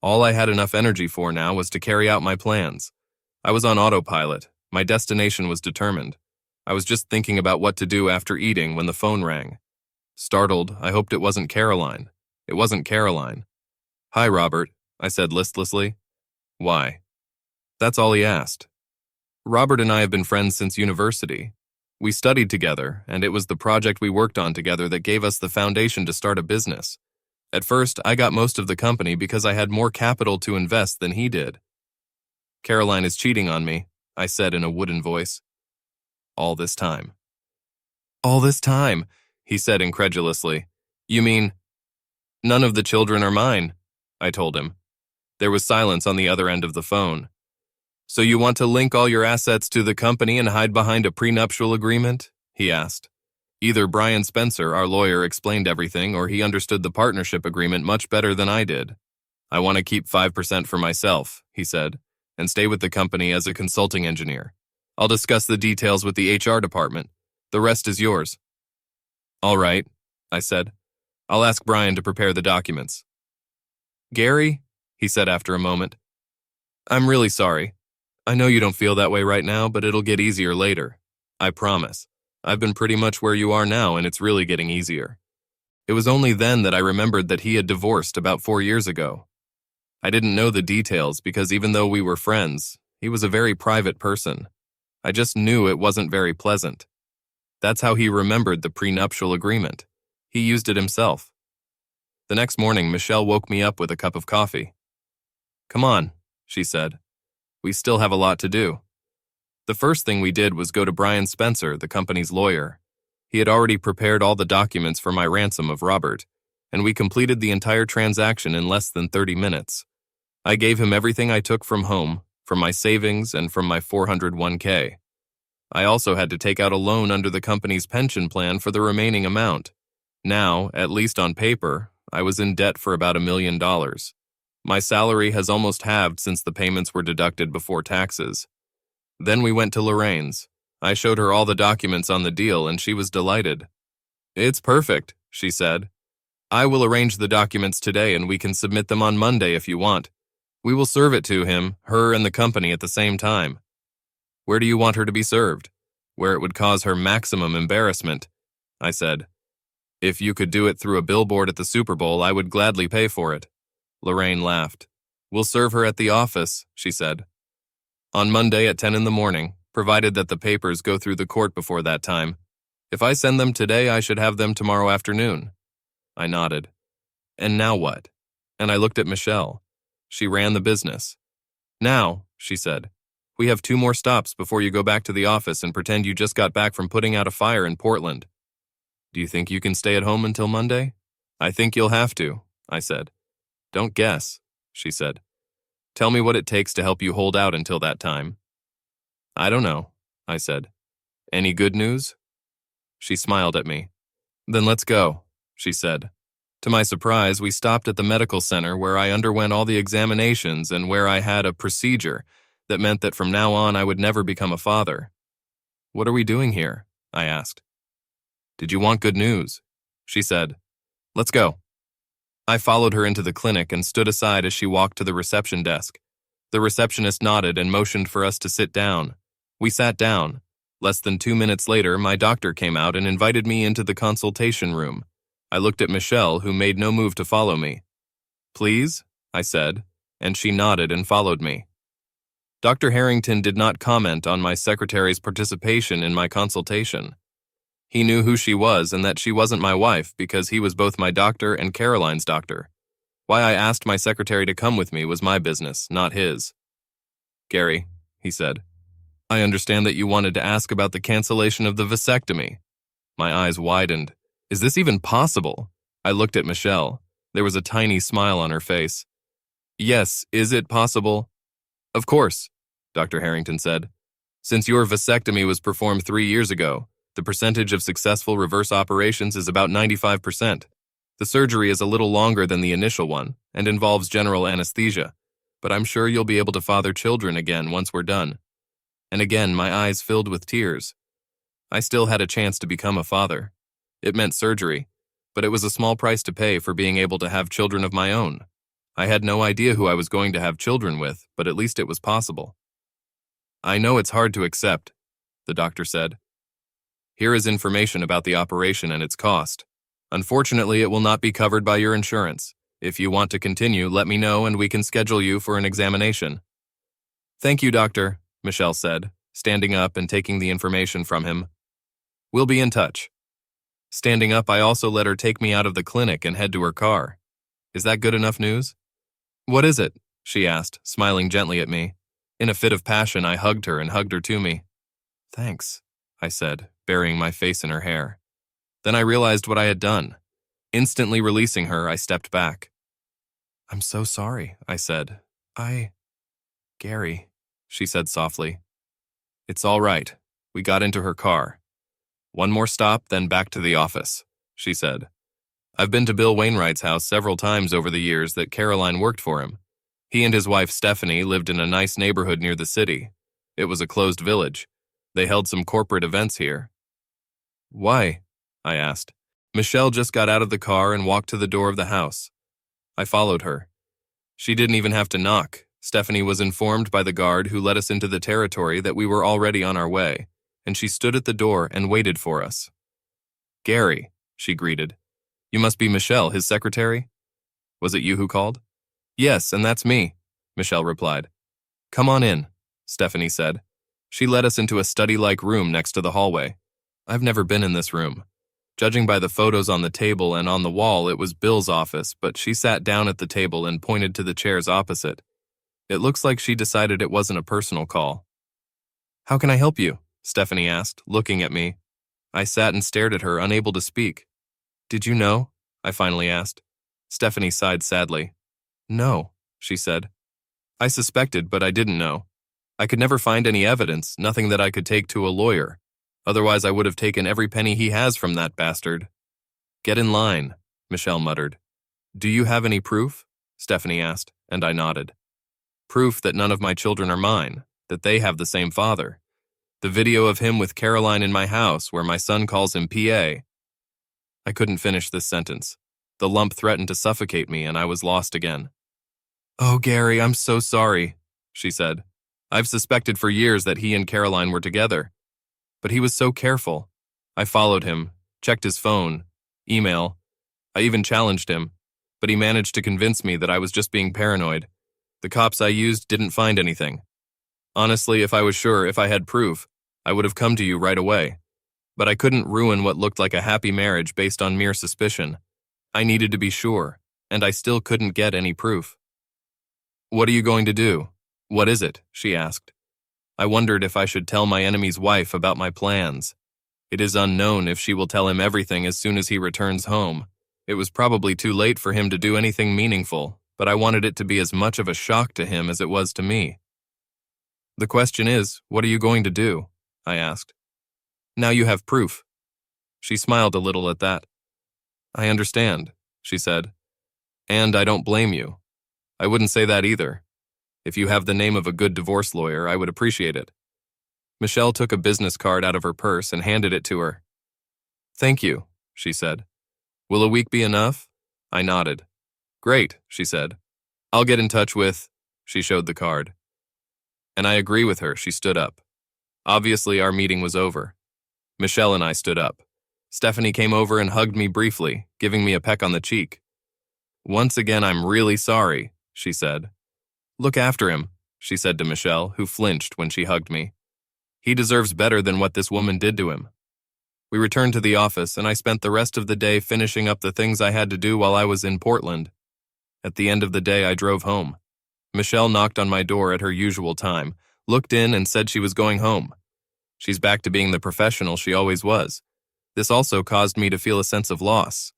All I had enough energy for now was to carry out my plans. I was on autopilot. My destination was determined. I was just thinking about what to do after eating when the phone rang. Startled, I hoped it wasn't Caroline. It wasn't Caroline. "Hi, Robert," I said listlessly. "Why?" That's all he asked. Robert and I have been friends since university. We studied together, and it was the project we worked on together that gave us the foundation to start a business. At first, I got most of the company because I had more capital to invest than he did. "Caroline is cheating on me," I said in a wooden voice. "All this time." "All this time," he said incredulously. "You mean—" "None of the children are mine," I told him. There was silence on the other end of the phone. "So you want to link all your assets to the company and hide behind a prenuptial agreement?" he asked. Either Brian Spencer, our lawyer, explained everything, or he understood the partnership agreement much better than I did. "I want to keep 5% for myself," he said, "and stay with the company as a consulting engineer. I'll discuss the details with the HR department. The rest is yours." "All right," I said. "I'll ask Brian to prepare the documents." "Gary," he said after a moment, "I'm really sorry. I know you don't feel that way right now, but it'll get easier later. I promise. I've been pretty much where you are now, and it's really getting easier." It was only then that I remembered that he had divorced about 4 years ago. I didn't know the details because even though we were friends, he was a very private person. I just knew it wasn't very pleasant. That's how he remembered the prenuptial agreement. He used it himself. The next morning, Michelle woke me up with a cup of coffee. "Come on," she said. "We still have a lot to do." The first thing we did was go to Brian Spencer, the company's lawyer. He had already prepared all the documents for my ransom of Robert, and we completed the entire transaction in less than 30 minutes. I gave him everything I took from home, from my savings and from my 401k. I also had to take out a loan under the company's pension plan for the remaining amount. Now, at least on paper, I was in debt for about $1 million. My salary has almost halved since the payments were deducted before taxes. Then we went to Lorraine's. I showed her all the documents on the deal, and she was delighted. "It's perfect," she said. "I will arrange the documents today, and we can submit them on Monday if you want. We will serve it to him, her, and the company at the same time." "Where do you want her to be served?" "Where it would cause her maximum embarrassment," I said. "If you could do it through a billboard at the Super Bowl, I would gladly pay for it." Lorraine laughed. "We'll serve her at the office," she said. "On Monday at 10 in the morning, provided that the papers go through the court before that time. If I send them today, I should have them tomorrow afternoon." I nodded. "And now what?" And I looked at Michelle. She ran the business. "Now," she said, "we have 2 more stops before you go back to the office and pretend you just got back from putting out a fire in Portland. Do you think you can stay at home until Monday?" "I think you'll have to," I said. "Don't guess," she said. "Tell me what it takes to help you hold out until that time." "I don't know," I said. "Any good news?" She smiled at me. "Then let's go," she said. To my surprise, we stopped at the medical center where I underwent all the examinations and where I had a procedure that meant that from now on I would never become a father. "What are we doing here?" I asked. "Did you want good news?" She said. "Let's go." I followed her into the clinic and stood aside as she walked to the reception desk. The receptionist nodded and motioned for us to sit down. We sat down. Less than 2 minutes later, my doctor came out and invited me into the consultation room. I looked at Michelle, who made no move to follow me. "Please?" I said, and she nodded and followed me. Dr. Harrington did not comment on my secretary's participation in my consultation. He knew who she was and that she wasn't my wife because he was both my doctor and Caroline's doctor. Why I asked my secretary to come with me was my business, not his. "Gary," he said, "I understand that you wanted to ask about the cancellation of the vasectomy." My eyes widened. Is this even possible? I looked at Michelle. There was a tiny smile on her face. Yes, is it possible? Of course, Dr. Harrington said. Since your vasectomy was performed 3 years ago, the percentage of successful reverse operations is about 95%. The surgery is a little longer than the initial one and involves general anesthesia, but I'm sure you'll be able to father children again once we're done. And again, my eyes filled with tears. I still had a chance to become a father. It meant surgery, but it was a small price to pay for being able to have children of my own. I had no idea who I was going to have children with, but at least it was possible. I know it's hard to accept, the doctor said. Here is information about the operation and its cost. Unfortunately, it will not be covered by your insurance. If you want to continue, let me know and we can schedule you for an examination. Thank you, doctor, Michelle said, standing up and taking the information from him. We'll be in touch. Standing up, I also let her take me out of the clinic and head to her car. Is that good enough news? What is it? She asked, smiling gently at me. In a fit of passion, I hugged her and hugged her to me. Thanks, I said, burying my face in her hair. Then I realized what I had done. Instantly releasing her, I stepped back. I'm so sorry, I said. Gary, she said softly. It's all right. We got into her car. One more stop, then back to the office, she said. I've been to Bill Wainwright's house several times over the years that Caroline worked for him. He and his wife Stephanie lived in a nice neighborhood near the city. It was a closed village. They held some corporate events here. Why? I asked. Michelle just got out of the car and walked to the door of the house. I followed her. She didn't even have to knock. Stephanie was informed by the guard who let us into the territory that we were already on our way, and she stood at the door and waited for us. Gary, she greeted. You must be Michelle, his secretary? Was it you who called? Yes, and that's me, Michelle replied. Come on in, Stephanie said. She led us into a study-like room next to the hallway. I've never been in this room. Judging by the photos on the table and on the wall, it was Bill's office, but she sat down at the table and pointed to the chairs opposite. It looks like she decided it wasn't a personal call. How can I help you? Stephanie asked, looking at me. I sat and stared at her, unable to speak. Did you know? I finally asked. Stephanie sighed sadly. No, she said. I suspected, but I didn't know. I could never find any evidence, nothing that I could take to a lawyer. Otherwise, I would have taken every penny he has from that bastard. Get in line, Michelle muttered. Do you have any proof? Stephanie asked, and I nodded. Proof that none of my children are mine, that they have the same father. The video of him with Caroline in my house where my son calls him PA. I couldn't finish this sentence. The lump threatened to suffocate me and I was lost again. Oh, Gary, I'm so sorry, she said. I've suspected for years that he and Caroline were together. But he was so careful. I followed him, checked his phone, email. I even challenged him, but he managed to convince me that I was just being paranoid. The cops I used didn't find anything. Honestly, if I was sure, if I had proof, I would have come to you right away. But I couldn't ruin what looked like a happy marriage based on mere suspicion. I needed to be sure, and I still couldn't get any proof. What are you going to do? What is it? She asked. I wondered if I should tell my enemy's wife about my plans. It is unknown if she will tell him everything as soon as he returns home. It was probably too late for him to do anything meaningful, but I wanted it to be as much of a shock to him as it was to me. The question is, what are you going to do? I asked. Now you have proof. She smiled a little at that. I understand, she said. And I don't blame you. I wouldn't say that either. If you have the name of a good divorce lawyer, I would appreciate it. Michelle took a business card out of her purse and handed it to her. Thank you, she said. Will a week be enough? I nodded. Great, she said. I'll get in touch with... She showed the card. And I agree with her, she stood up. Obviously, our meeting was over. Michelle and I stood up. Stephanie came over and hugged me briefly, giving me a peck on the cheek. Once again, I'm really sorry, she said. Look after him, she said to Michelle, who flinched when she hugged me. He deserves better than what this woman did to him. We returned to the office, and I spent the rest of the day finishing up the things I had to do while I was in Portland. At the end of the day, I drove home. Michelle knocked on my door at her usual time, looked in and said she was going home. She's back to being the professional she always was. This also caused me to feel a sense of loss.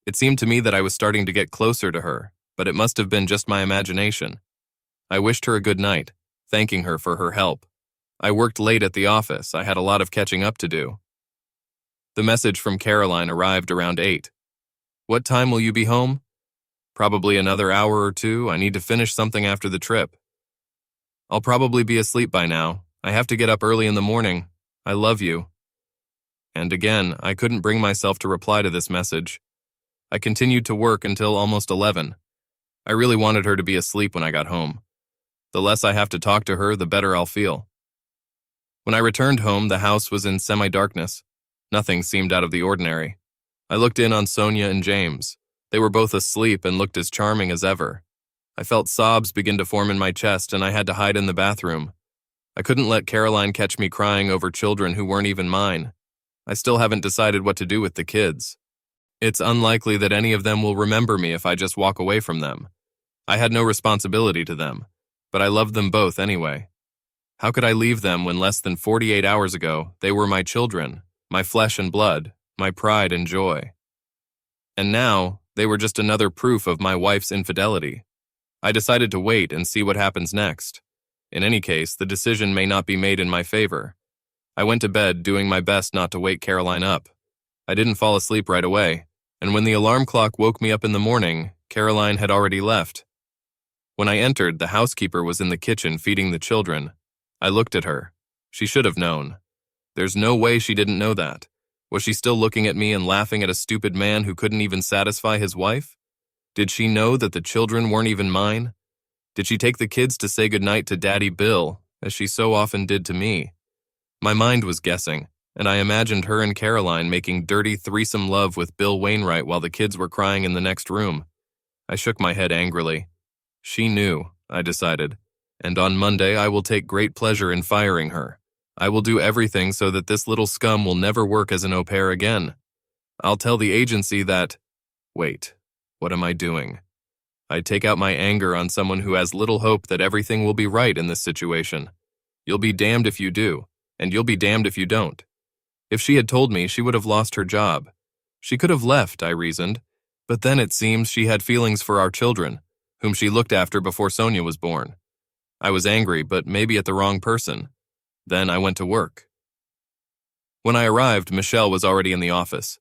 It seemed to me that I was starting to get closer to her, but it must have been just my imagination. I wished her a good night, thanking her for her help. I worked late at the office. I had a lot of catching up to do. The message from Caroline arrived around 8. "What time will you be home?" "Probably another hour or two. I need to finish something after the trip." "I'll probably be asleep by now. I have to get up early in the morning. I love you." And again, I couldn't bring myself to reply to this message. I continued to work until almost 11. I really wanted her to be asleep when I got home. The less I have to talk to her, the better I'll feel. When I returned home, the house was in semi-darkness. Nothing seemed out of the ordinary. I looked in on Sonia and James. They were both asleep and looked as charming as ever. I felt sobs begin to form in my chest, and I had to hide in the bathroom. I couldn't let Caroline catch me crying over children who weren't even mine. I still haven't decided what to do with the kids. It's unlikely that any of them will remember me if I just walk away from them. I had no responsibility to them, but I loved them both anyway. How could I leave them when less than 48 hours ago they were my children, my flesh and blood, my pride and joy? And now, they were just another proof of my wife's infidelity. I decided to wait and see what happens next. In any case, the decision may not be made in my favor. I went to bed, doing my best not to wake Caroline up. I didn't fall asleep right away, and when the alarm clock woke me up in the morning, Caroline had already left. When I entered, the housekeeper was in the kitchen feeding the children. I looked at her. She should have known. There's no way she didn't know that. Was she still looking at me and laughing at a stupid man who couldn't even satisfy his wife? Did she know that the children weren't even mine? Did she take the kids to say goodnight to Daddy Bill, as she so often did to me? My mind was guessing, and I imagined her and Caroline making dirty threesome love with Bill Wainwright while the kids were crying in the next room. I shook my head angrily. She knew, I decided, and on Monday I will take great pleasure in firing her. I will do everything so that this little scum will never work as an au pair again. I'll tell the agency that... Wait, what am I doing? I'd take out my anger on someone who has little hope that everything will be right in this situation. You'll be damned if you do, and you'll be damned if you don't. If she had told me, she would have lost her job. She could have left, I reasoned, but then it seems she had feelings for our children, whom she looked after before Sonia was born. I was angry, but maybe at the wrong person. Then I went to work. When I arrived, Michelle was already in the office.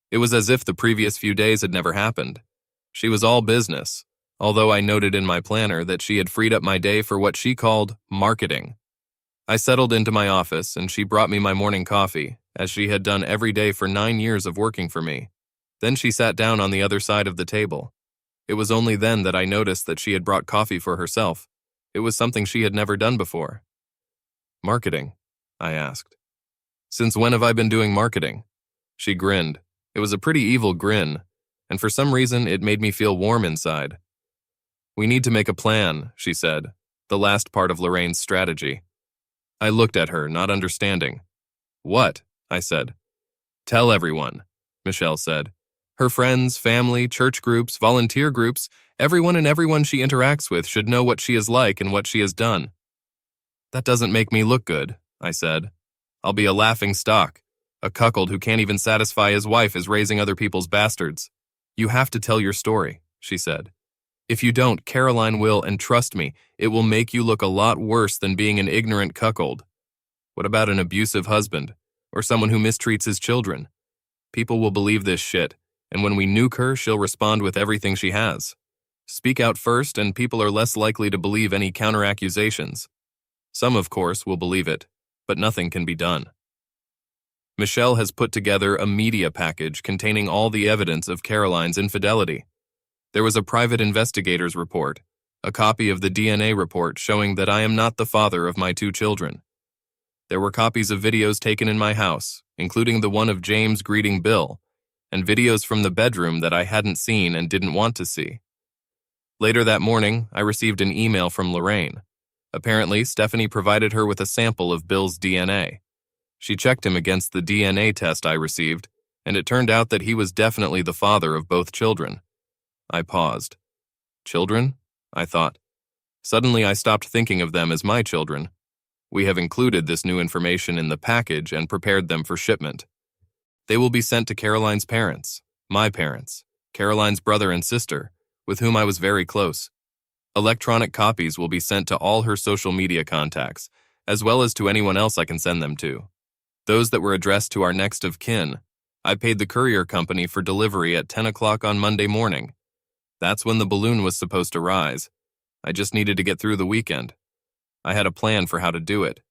It was as if the previous few days had never happened. She was all business, although I noted in my planner that she had freed up my day for what she called marketing. I settled into my office, and she brought me my morning coffee, as she had done every day for 9 years of working for me. Then she sat down on the other side of the table. It was only then that I noticed that she had brought coffee for herself. It was something she had never done before. "Marketing?" I asked. "Since when have I been doing marketing?" She grinned. It was a pretty evil grin, and for some reason it made me feel warm inside. "We need to make a plan," she said, the last part of Lorraine's strategy. I looked at her, not understanding. "What?" I said. "Tell everyone," Michelle said. "Her friends, family, church groups, volunteer groups, everyone and everyone she interacts with should know what she is like and what she has done." "That doesn't make me look good," I said. "I'll be a laughing stock. A cuckold who can't even satisfy his wife is raising other people's bastards." "You have to tell your story," she said. "If you don't, Caroline will, and trust me, it will make you look a lot worse than being an ignorant cuckold. What about an abusive husband, or someone who mistreats his children? People will believe this shit, and when we nuke her, she'll respond with everything she has. Speak out first, and people are less likely to believe any counter-accusations. Some, of course, will believe it, but nothing can be done." Michelle has put together a media package containing all the evidence of Caroline's infidelity. There was a private investigator's report, a copy of the DNA report showing that I am not the father of my 2 children. There were copies of videos taken in my house, including the one of James greeting Bill, and videos from the bedroom that I hadn't seen and didn't want to see. Later that morning, I received an email from Lorraine. Apparently, Stephanie provided her with a sample of Bill's DNA. She checked him against the DNA test I received, and it turned out that he was definitely the father of both children. I paused. Children? I thought. Suddenly I stopped thinking of them as my children. We have included this new information in the package and prepared them for shipment. They will be sent to Caroline's parents, my parents, Caroline's brother and sister, with whom I was very close. Electronic copies will be sent to all her social media contacts, as well as to anyone else I can send them to. Those that were addressed to our next of kin, I paid the courier company for delivery at 10 o'clock on Monday morning. That's when the balloon was supposed to rise. I just needed to get through the weekend. I had a plan for how to do it.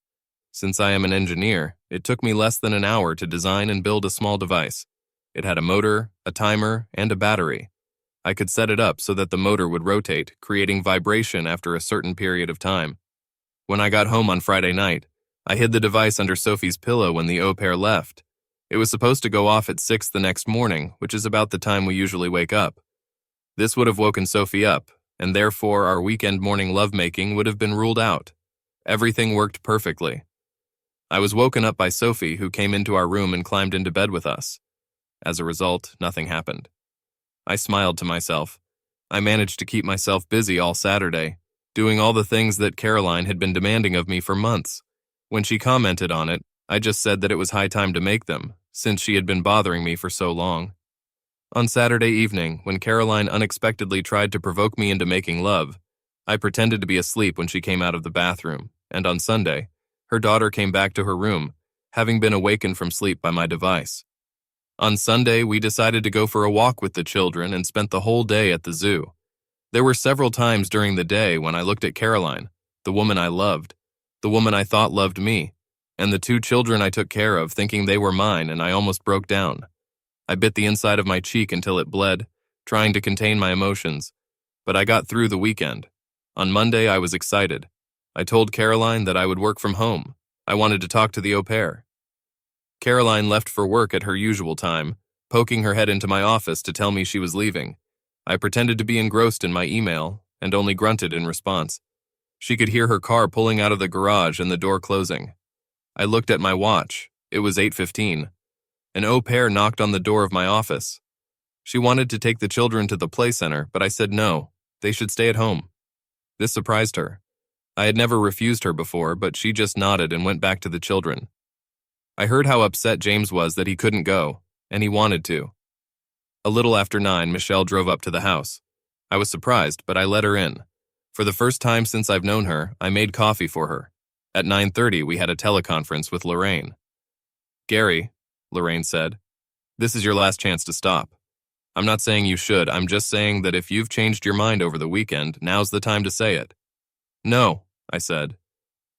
Since I am an engineer, it took me less than an hour to design and build a small device. It had a motor, a timer, and a battery. I could set it up so that the motor would rotate, creating vibration after a certain period of time. When I got home on Friday night, I hid the device under Sophie's pillow when the au pair left. It was supposed to go off at 6 the next morning, which is about the time we usually wake up. This would have woken Sophie up, and therefore our weekend morning lovemaking would have been ruled out. Everything worked perfectly. I was woken up by Sophie, who came into our room and climbed into bed with us. As a result, nothing happened. I smiled to myself. I managed to keep myself busy all Saturday, doing all the things that Caroline had been demanding of me for months. When she commented on it, I just said that it was high time to make them, since she had been bothering me for so long. On Saturday evening, when Caroline unexpectedly tried to provoke me into making love, I pretended to be asleep when she came out of the bathroom, and on Sunday, her daughter came back to her room, having been awakened from sleep by my device. On Sunday, we decided to go for a walk with the children and spent the whole day at the zoo. There were several times during the day when I looked at Caroline, the woman I loved, the woman I thought loved me, and the two children I took care of, thinking they were mine, and I almost broke down. I bit the inside of my cheek until it bled, trying to contain my emotions, but I got through the weekend. On Monday, I was excited. I told Caroline that I would work from home. I wanted to talk to the au pair. Caroline left for work at her usual time, poking her head into my office to tell me she was leaving. I pretended to be engrossed in my email and only grunted in response. She could hear her car pulling out of the garage and the door closing. I looked at my watch. It was 8:15. An au pair knocked on the door of my office. She wanted to take the children to the play center, but I said no, they should stay at home. This surprised her. I had never refused her before, but she just nodded and went back to the children. I heard how upset James was that he couldn't go, and he wanted to. A little after 9, Michelle drove up to the house. I was surprised, but I let her in. For the first time since I've known her, I made coffee for her. At 9:30, we had a teleconference with Lorraine. "Gary," Lorraine said, "this is your last chance to stop. I'm not saying you should, I'm just saying that if you've changed your mind over the weekend, now's the time to say it." "No," I said.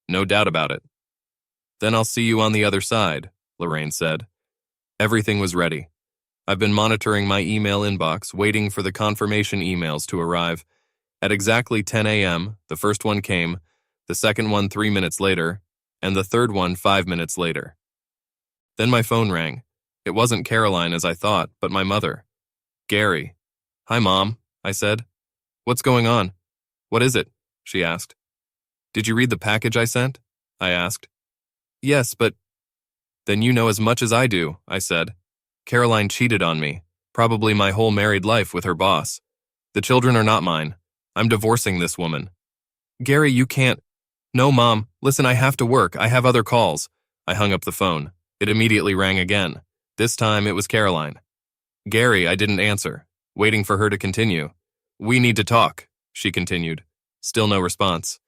"No doubt about it." "Then I'll see you on the other side," Lorraine said. Everything was ready. I've been monitoring my email inbox, waiting for the confirmation emails to arrive. At exactly 10 a.m., the first one came, the second one 3 minutes later, and the third one 5 minutes later. Then my phone rang. It wasn't Caroline as I thought, but my mother. "Gary." "Hi, Mom," I said. "What's going on?" "What is it?" she asked. "Did you read the package I sent?" I asked. "Yes, but—" "Then you know as much as I do," I said. "Caroline cheated on me, probably my whole married life with her boss. The children are not mine. I'm divorcing this woman." "Gary, you can't—" "No, Mom, listen, I have to work. I have other calls." I hung up the phone. It immediately rang again. This time it was Caroline. "Gary," I didn't answer, waiting for her to continue. "We need to talk," she continued. Still no response.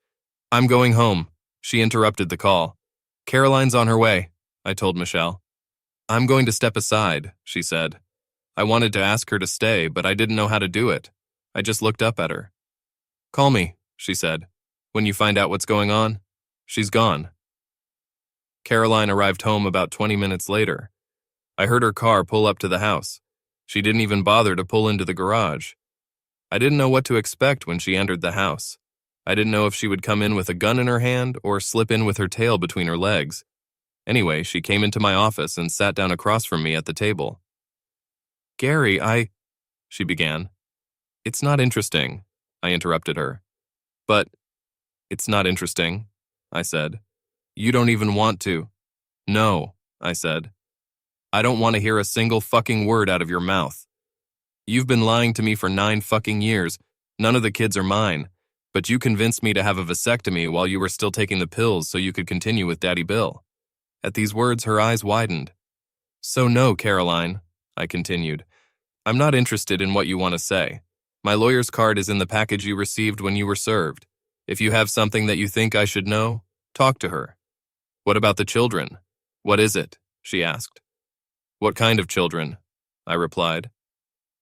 "I'm going home," she interrupted the call. "Caroline's on her way," I told Michelle. "I'm going to step aside," she said. I wanted to ask her to stay, but I didn't know how to do it. I just looked up at her. "Call me," she said, "when you find out what's going on." She's gone. Caroline arrived home about 20 minutes later. I heard her car pull up to the house. She didn't even bother to pull into the garage. I didn't know what to expect when she entered the house. I didn't know if she would come in with a gun in her hand or slip in with her tail between her legs. Anyway, she came into my office and sat down across from me at the table. "Gary, she began. "It's not interesting," I interrupted her. "But—" "It's not interesting," I said. "You don't even want to." "No," I said. "I don't want to hear a single fucking word out of your mouth. You've been lying to me for 9 fucking years. None of the kids are mine, but you convinced me to have a vasectomy while you were still taking the pills so you could continue with Daddy Bill." At these words, her eyes widened. "So no, Caroline," I continued. "I'm not interested in what you want to say. My lawyer's card is in the package you received when you were served. If you have something that you think I should know, talk to her. What about the children? What is it? She asked. What kind of children? I replied.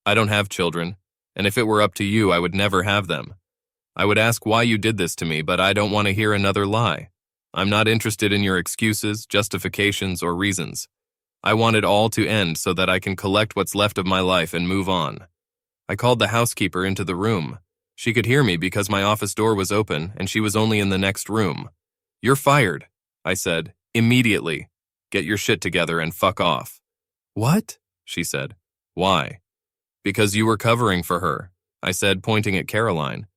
I don't have children, and if it were up to you, I would never have them. I would ask why you did this to me, but I don't want to hear another lie. I'm not interested in your excuses, justifications, or reasons. I want it all to end so that I can collect what's left of my life and move on. I called the housekeeper into the room. She could hear me because my office door was open and she was only in the next room. You're fired, I said, immediately. Get your shit together and fuck off. What? She said. Why? Because you were covering for her, I said, pointing at Caroline.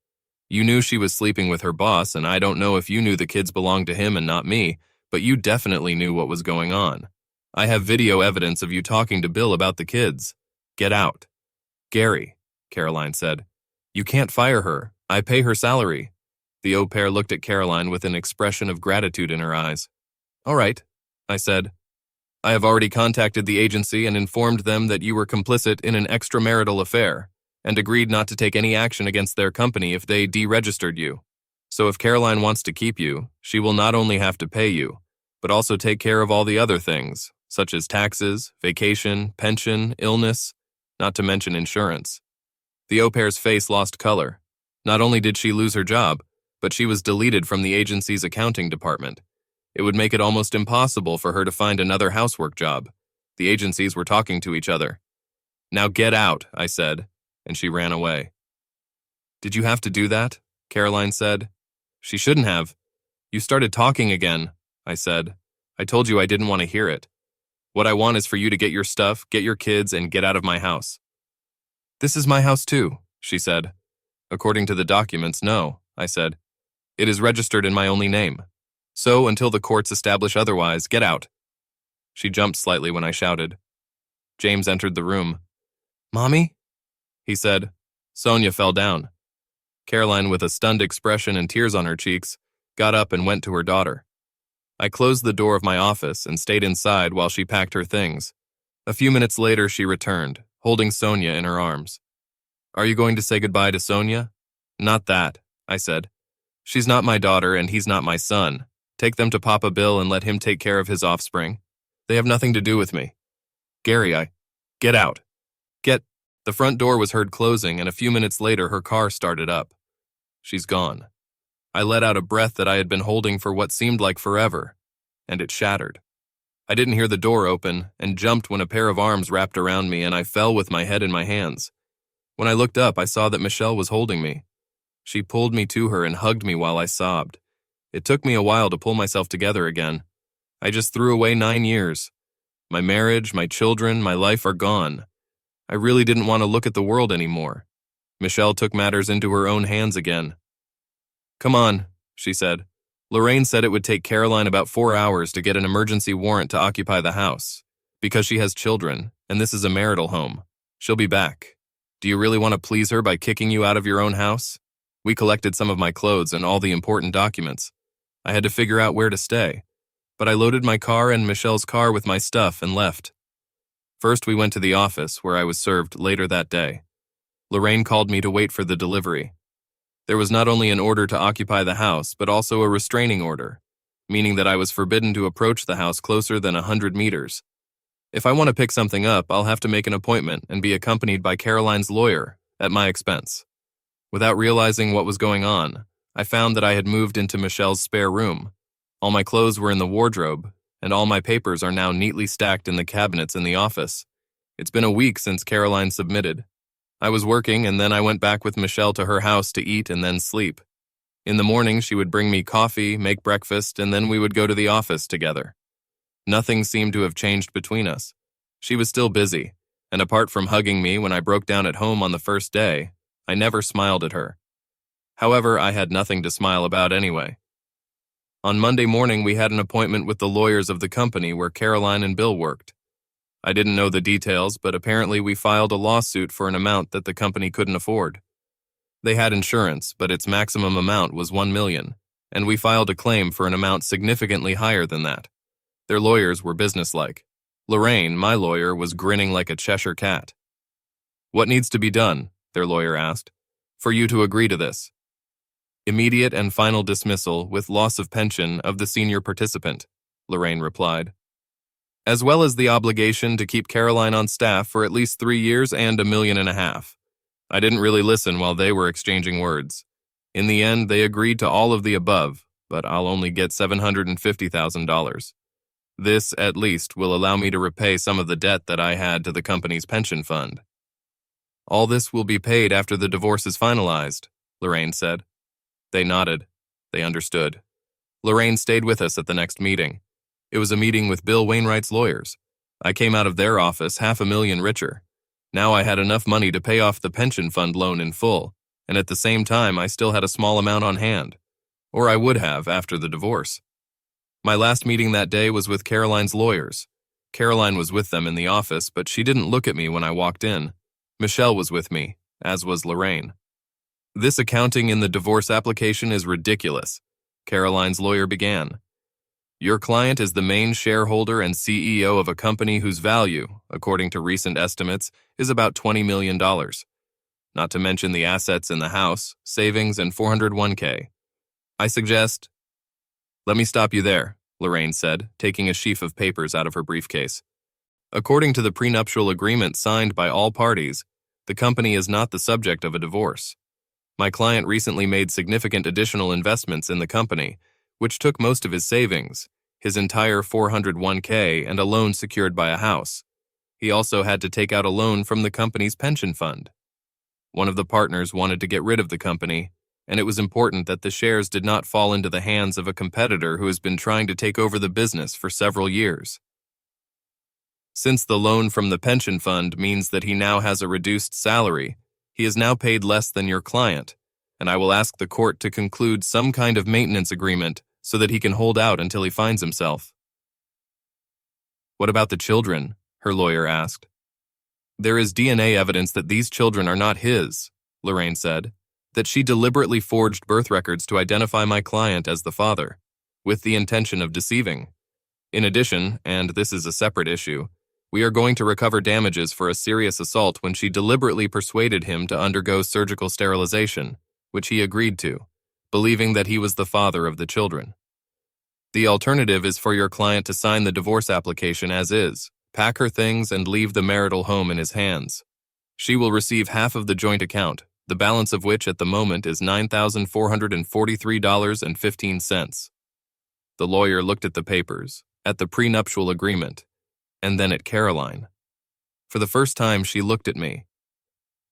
You knew she was sleeping with her boss, and I don't know if you knew the kids belonged to him and not me, but you definitely knew what was going on. I have video evidence of you talking to Bill about the kids. Get out. Gary, Caroline said. You can't fire her. I pay her salary. The au pair looked at Caroline with an expression of gratitude in her eyes. All right, I said. I have already contacted the agency and informed them that you were complicit in an extramarital affair, and agreed not to take any action against their company if they deregistered you. So if Caroline wants to keep you, she will not only have to pay you, but also take care of all the other things, such as taxes, vacation, pension, illness, not to mention insurance. The au pair's face lost color. Not only did she lose her job, but she was deleted from the agency's accounting department. It would make it almost impossible for her to find another housework job. The agencies were talking to each other. Now get out, I said, and she ran away. Did you have to do that? Caroline said. She shouldn't have. You started talking again, I said. I told you I didn't want to hear it. What I want is for you to get your stuff, get your kids, and get out of my house. This is my house too, she said. According to the documents, no, I said. It is registered in my only name. So, until the courts establish otherwise, get out. She jumped slightly when I shouted. James entered the room. Mommy? He said. Sonia fell down. Caroline, with a stunned expression and tears on her cheeks, got up and went to her daughter. I closed the door of my office and stayed inside while she packed her things. A few minutes later, she returned, holding Sonia in her arms. Are you going to say goodbye to Sonia? Not that, I said. She's not my daughter and he's not my son. Take them to Papa Bill and let him take care of his offspring. They have nothing to do with me. Gary, get out. The front door was heard closing, and a few minutes later her car started up. She's gone. I let out a breath that I had been holding for what seemed like forever, and it shattered. I didn't hear the door open and jumped when a pair of arms wrapped around me and I fell with my head in my hands. When I looked up, I saw that Michelle was holding me. She pulled me to her and hugged me while I sobbed. It took me a while to pull myself together again. I just threw away 9 years. My marriage, my children, my life are gone. I really didn't want to look at the world anymore. Michelle took matters into her own hands again. Come on, she said. Lorraine said it would take Caroline about 4 hours to get an emergency warrant to occupy the house, because she has children, and this is a marital home. She'll be back. Do you really want to please her by kicking you out of your own house? We collected some of my clothes and all the important documents. I had to figure out where to stay, but I loaded my car and Michelle's car with my stuff and left. First, we went to the office, where I was served later that day. Lorraine called me to wait for the delivery. There was not only an order to occupy the house, but also a restraining order, meaning that I was forbidden to approach the house closer than 100 meters. If I want to pick something up, I'll have to make an appointment and be accompanied by Caroline's lawyer, at my expense. Without realizing what was going on, I found that I had moved into Michelle's spare room. All my clothes were in the wardrobe, and all my papers are now neatly stacked in the cabinets in the office. It's been a week since Caroline submitted. I was working, and then I went back with Michelle to her house to eat and then sleep. In the morning, she would bring me coffee, make breakfast, and then we would go to the office together. Nothing seemed to have changed between us. She was still busy, and apart from hugging me when I broke down at home on the first day, I never smiled at her. However, I had nothing to smile about anyway. On Monday morning, we had an appointment with the lawyers of the company where Caroline and Bill worked. I didn't know the details, but apparently we filed a lawsuit for an amount that the company couldn't afford. They had insurance, but its maximum amount was $1 million, and we filed a claim for an amount significantly higher than that. Their lawyers were businesslike. Lorraine, my lawyer, was grinning like a Cheshire cat. What needs to be done? their lawyer asked, for you to agree to this? Immediate and final dismissal with loss of pension of the senior participant, Lorraine replied, as well as the obligation to keep Caroline on staff for at least 3 years and $1.5 million. I didn't really listen while they were exchanging words. In the end, they agreed to all of the above, but I'll only get $750,000. This, at least, will allow me to repay some of the debt that I had to the company's pension fund. All this will be paid after the divorce is finalized, Lorraine said. They nodded. They understood. Lorraine stayed with us at the next meeting. It was a meeting with Bill Wainwright's lawyers. I came out of their office $500,000 richer. Now I had enough money to pay off the pension fund loan in full, and at the same time I still had a small amount on hand. Or I would have after the divorce. My last meeting that day was with Caroline's lawyers. Caroline was with them in the office, but she didn't look at me when I walked in. Michelle was with me, as was Lorraine. This accounting in the divorce application is ridiculous, Caroline's lawyer began. Your client is the main shareholder and CEO of a company whose value, according to recent estimates, is about $20 million. Not to mention the assets in the house, savings, and 401k. I suggest... Let me stop you there, Lorraine said, taking a sheaf of papers out of her briefcase. According to the prenuptial agreement signed by all parties, the company is not the subject of a divorce. My client recently made significant additional investments in the company, which took most of his savings, his entire 401k, and a loan secured by a house. He also had to take out a loan from the company's pension fund. One of the partners wanted to get rid of the company, and it was important that the shares did not fall into the hands of a competitor who has been trying to take over the business for several years. Since the loan from the pension fund means that he now has a reduced salary, he is now paid less than your client, and I will ask the court to conclude some kind of maintenance agreement so that he can hold out until he finds himself. What about the children? Her lawyer asked. There is DNA evidence that these children are not his, Lorraine said, that she deliberately forged birth records to identify my client as the father, with the intention of deceiving. In addition, and this is a separate issue, we are going to recover damages for a serious assault when she deliberately persuaded him to undergo surgical sterilization, which he agreed to, believing that he was the father of the children. The alternative is for your client to sign the divorce application as is, pack her things, and leave the marital home in his hands. She will receive half of the joint account, the balance of which at the moment is $9,443.15. The lawyer looked at the papers, at the prenuptial agreement, and then at Caroline. For the first time, she looked at me.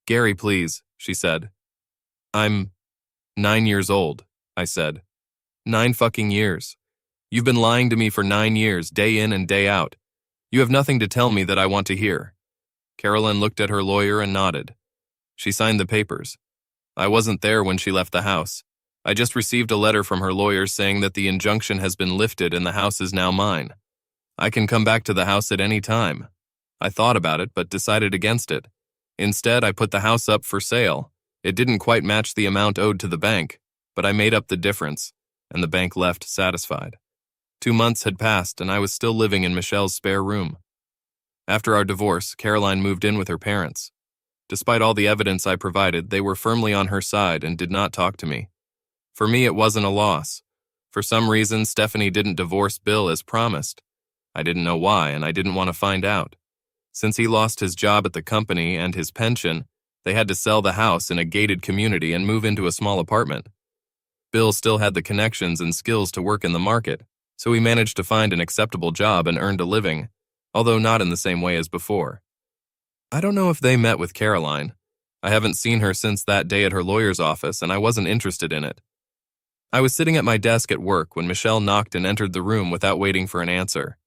Gary, please, she said. I'm 9 years old, I said. 9 fucking years. You've been lying to me for 9 years, day in and day out. You have nothing to tell me that I want to hear. Caroline looked at her lawyer and nodded. She signed the papers. I wasn't there when she left the house. I just received a letter from her lawyer saying that the injunction has been lifted and the house is now mine. I can come back to the house at any time. I thought about it, but decided against it. Instead, I put the house up for sale. It didn't quite match the amount owed to the bank, but I made up the difference, and the bank left satisfied. 2 months had passed, and I was still living in Michelle's spare room. After our divorce, Caroline moved in with her parents. Despite all the evidence I provided, they were firmly on her side and did not talk to me. For me, it wasn't a loss. For some reason, Stephanie didn't divorce Bill as promised. I didn't know why, and I didn't want to find out. Since he lost his job at the company and his pension, they had to sell the house in a gated community and move into a small apartment. Bill still had the connections and skills to work in the market, so he managed to find an acceptable job and earned a living, although not in the same way as before. I don't know if they met with Caroline. I haven't seen her since that day at her lawyer's office, and I wasn't interested in it. I was sitting at my desk at work when Michelle knocked and entered the room without waiting for an answer.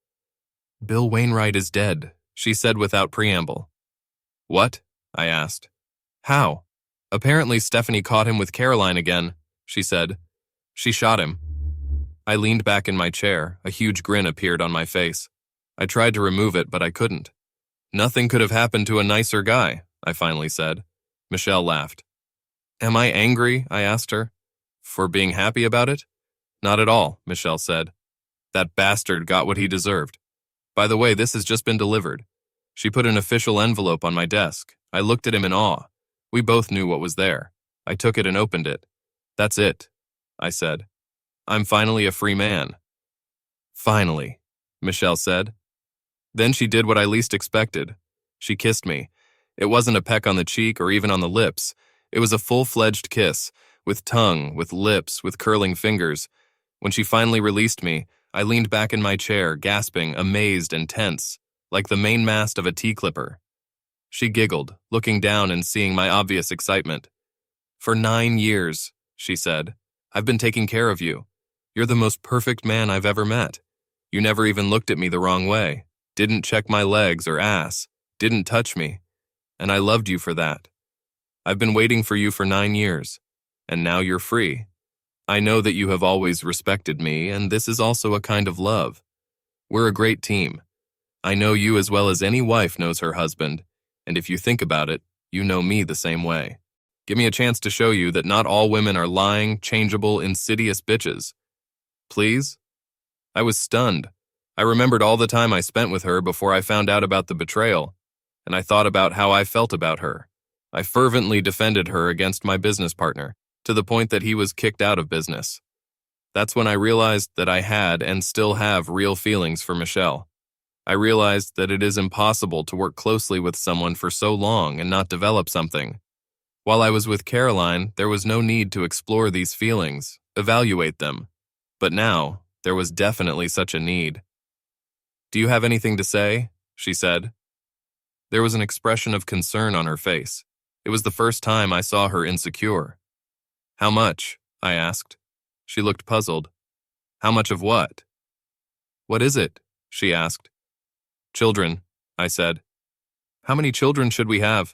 Bill Wainwright is dead, she said without preamble. What? I asked. How? Apparently Stephanie caught him with Caroline again, she said. She shot him. I leaned back in my chair. A huge grin appeared on my face. I tried to remove it, but I couldn't. Nothing could have happened to a nicer guy, I finally said. Michelle laughed. Am I angry? I asked her. For being happy about it? Not at all, Michelle said. That bastard got what he deserved. By the way, this has just been delivered. She put an official envelope on my desk. I looked at him in awe. We both knew what was there. I took it and opened it. That's it, I said. I'm finally a free man. Finally, Michelle said. Then she did what I least expected. She kissed me. It wasn't a peck on the cheek or even on the lips. It was a full-fledged kiss, with tongue, with lips, with curling fingers. When she finally released me, I leaned back in my chair, gasping, amazed and tense, like the mainmast of a T-clipper. She giggled, looking down and seeing my obvious excitement. For 9 years, she said, I've been taking care of you. You're the most perfect man I've ever met. You never even looked at me the wrong way, didn't check my legs or ass, didn't touch me, and I loved you for that. I've been waiting for you for 9 years, and now you're free. I know that you have always respected me, and this is also a kind of love. We're a great team. I know you as well as any wife knows her husband, and if you think about it, you know me the same way. Give me a chance to show you that not all women are lying, changeable, insidious bitches. Please? I was stunned. I remembered all the time I spent with her before I found out about the betrayal, and I thought about how I felt about her. I fervently defended her against my business partner, to the point that he was kicked out of business. That's when I realized that I had and still have real feelings for Michelle. I realized that it is impossible to work closely with someone for so long and not develop something. While I was with Caroline, there was no need to explore these feelings, evaluate them. But now, there was definitely such a need. Do you have anything to say? She said. There was an expression of concern on her face. It was the first time I saw her insecure. How much? I asked. She looked puzzled. How much of what? What is it? She asked. Children, I said. How many children should we have?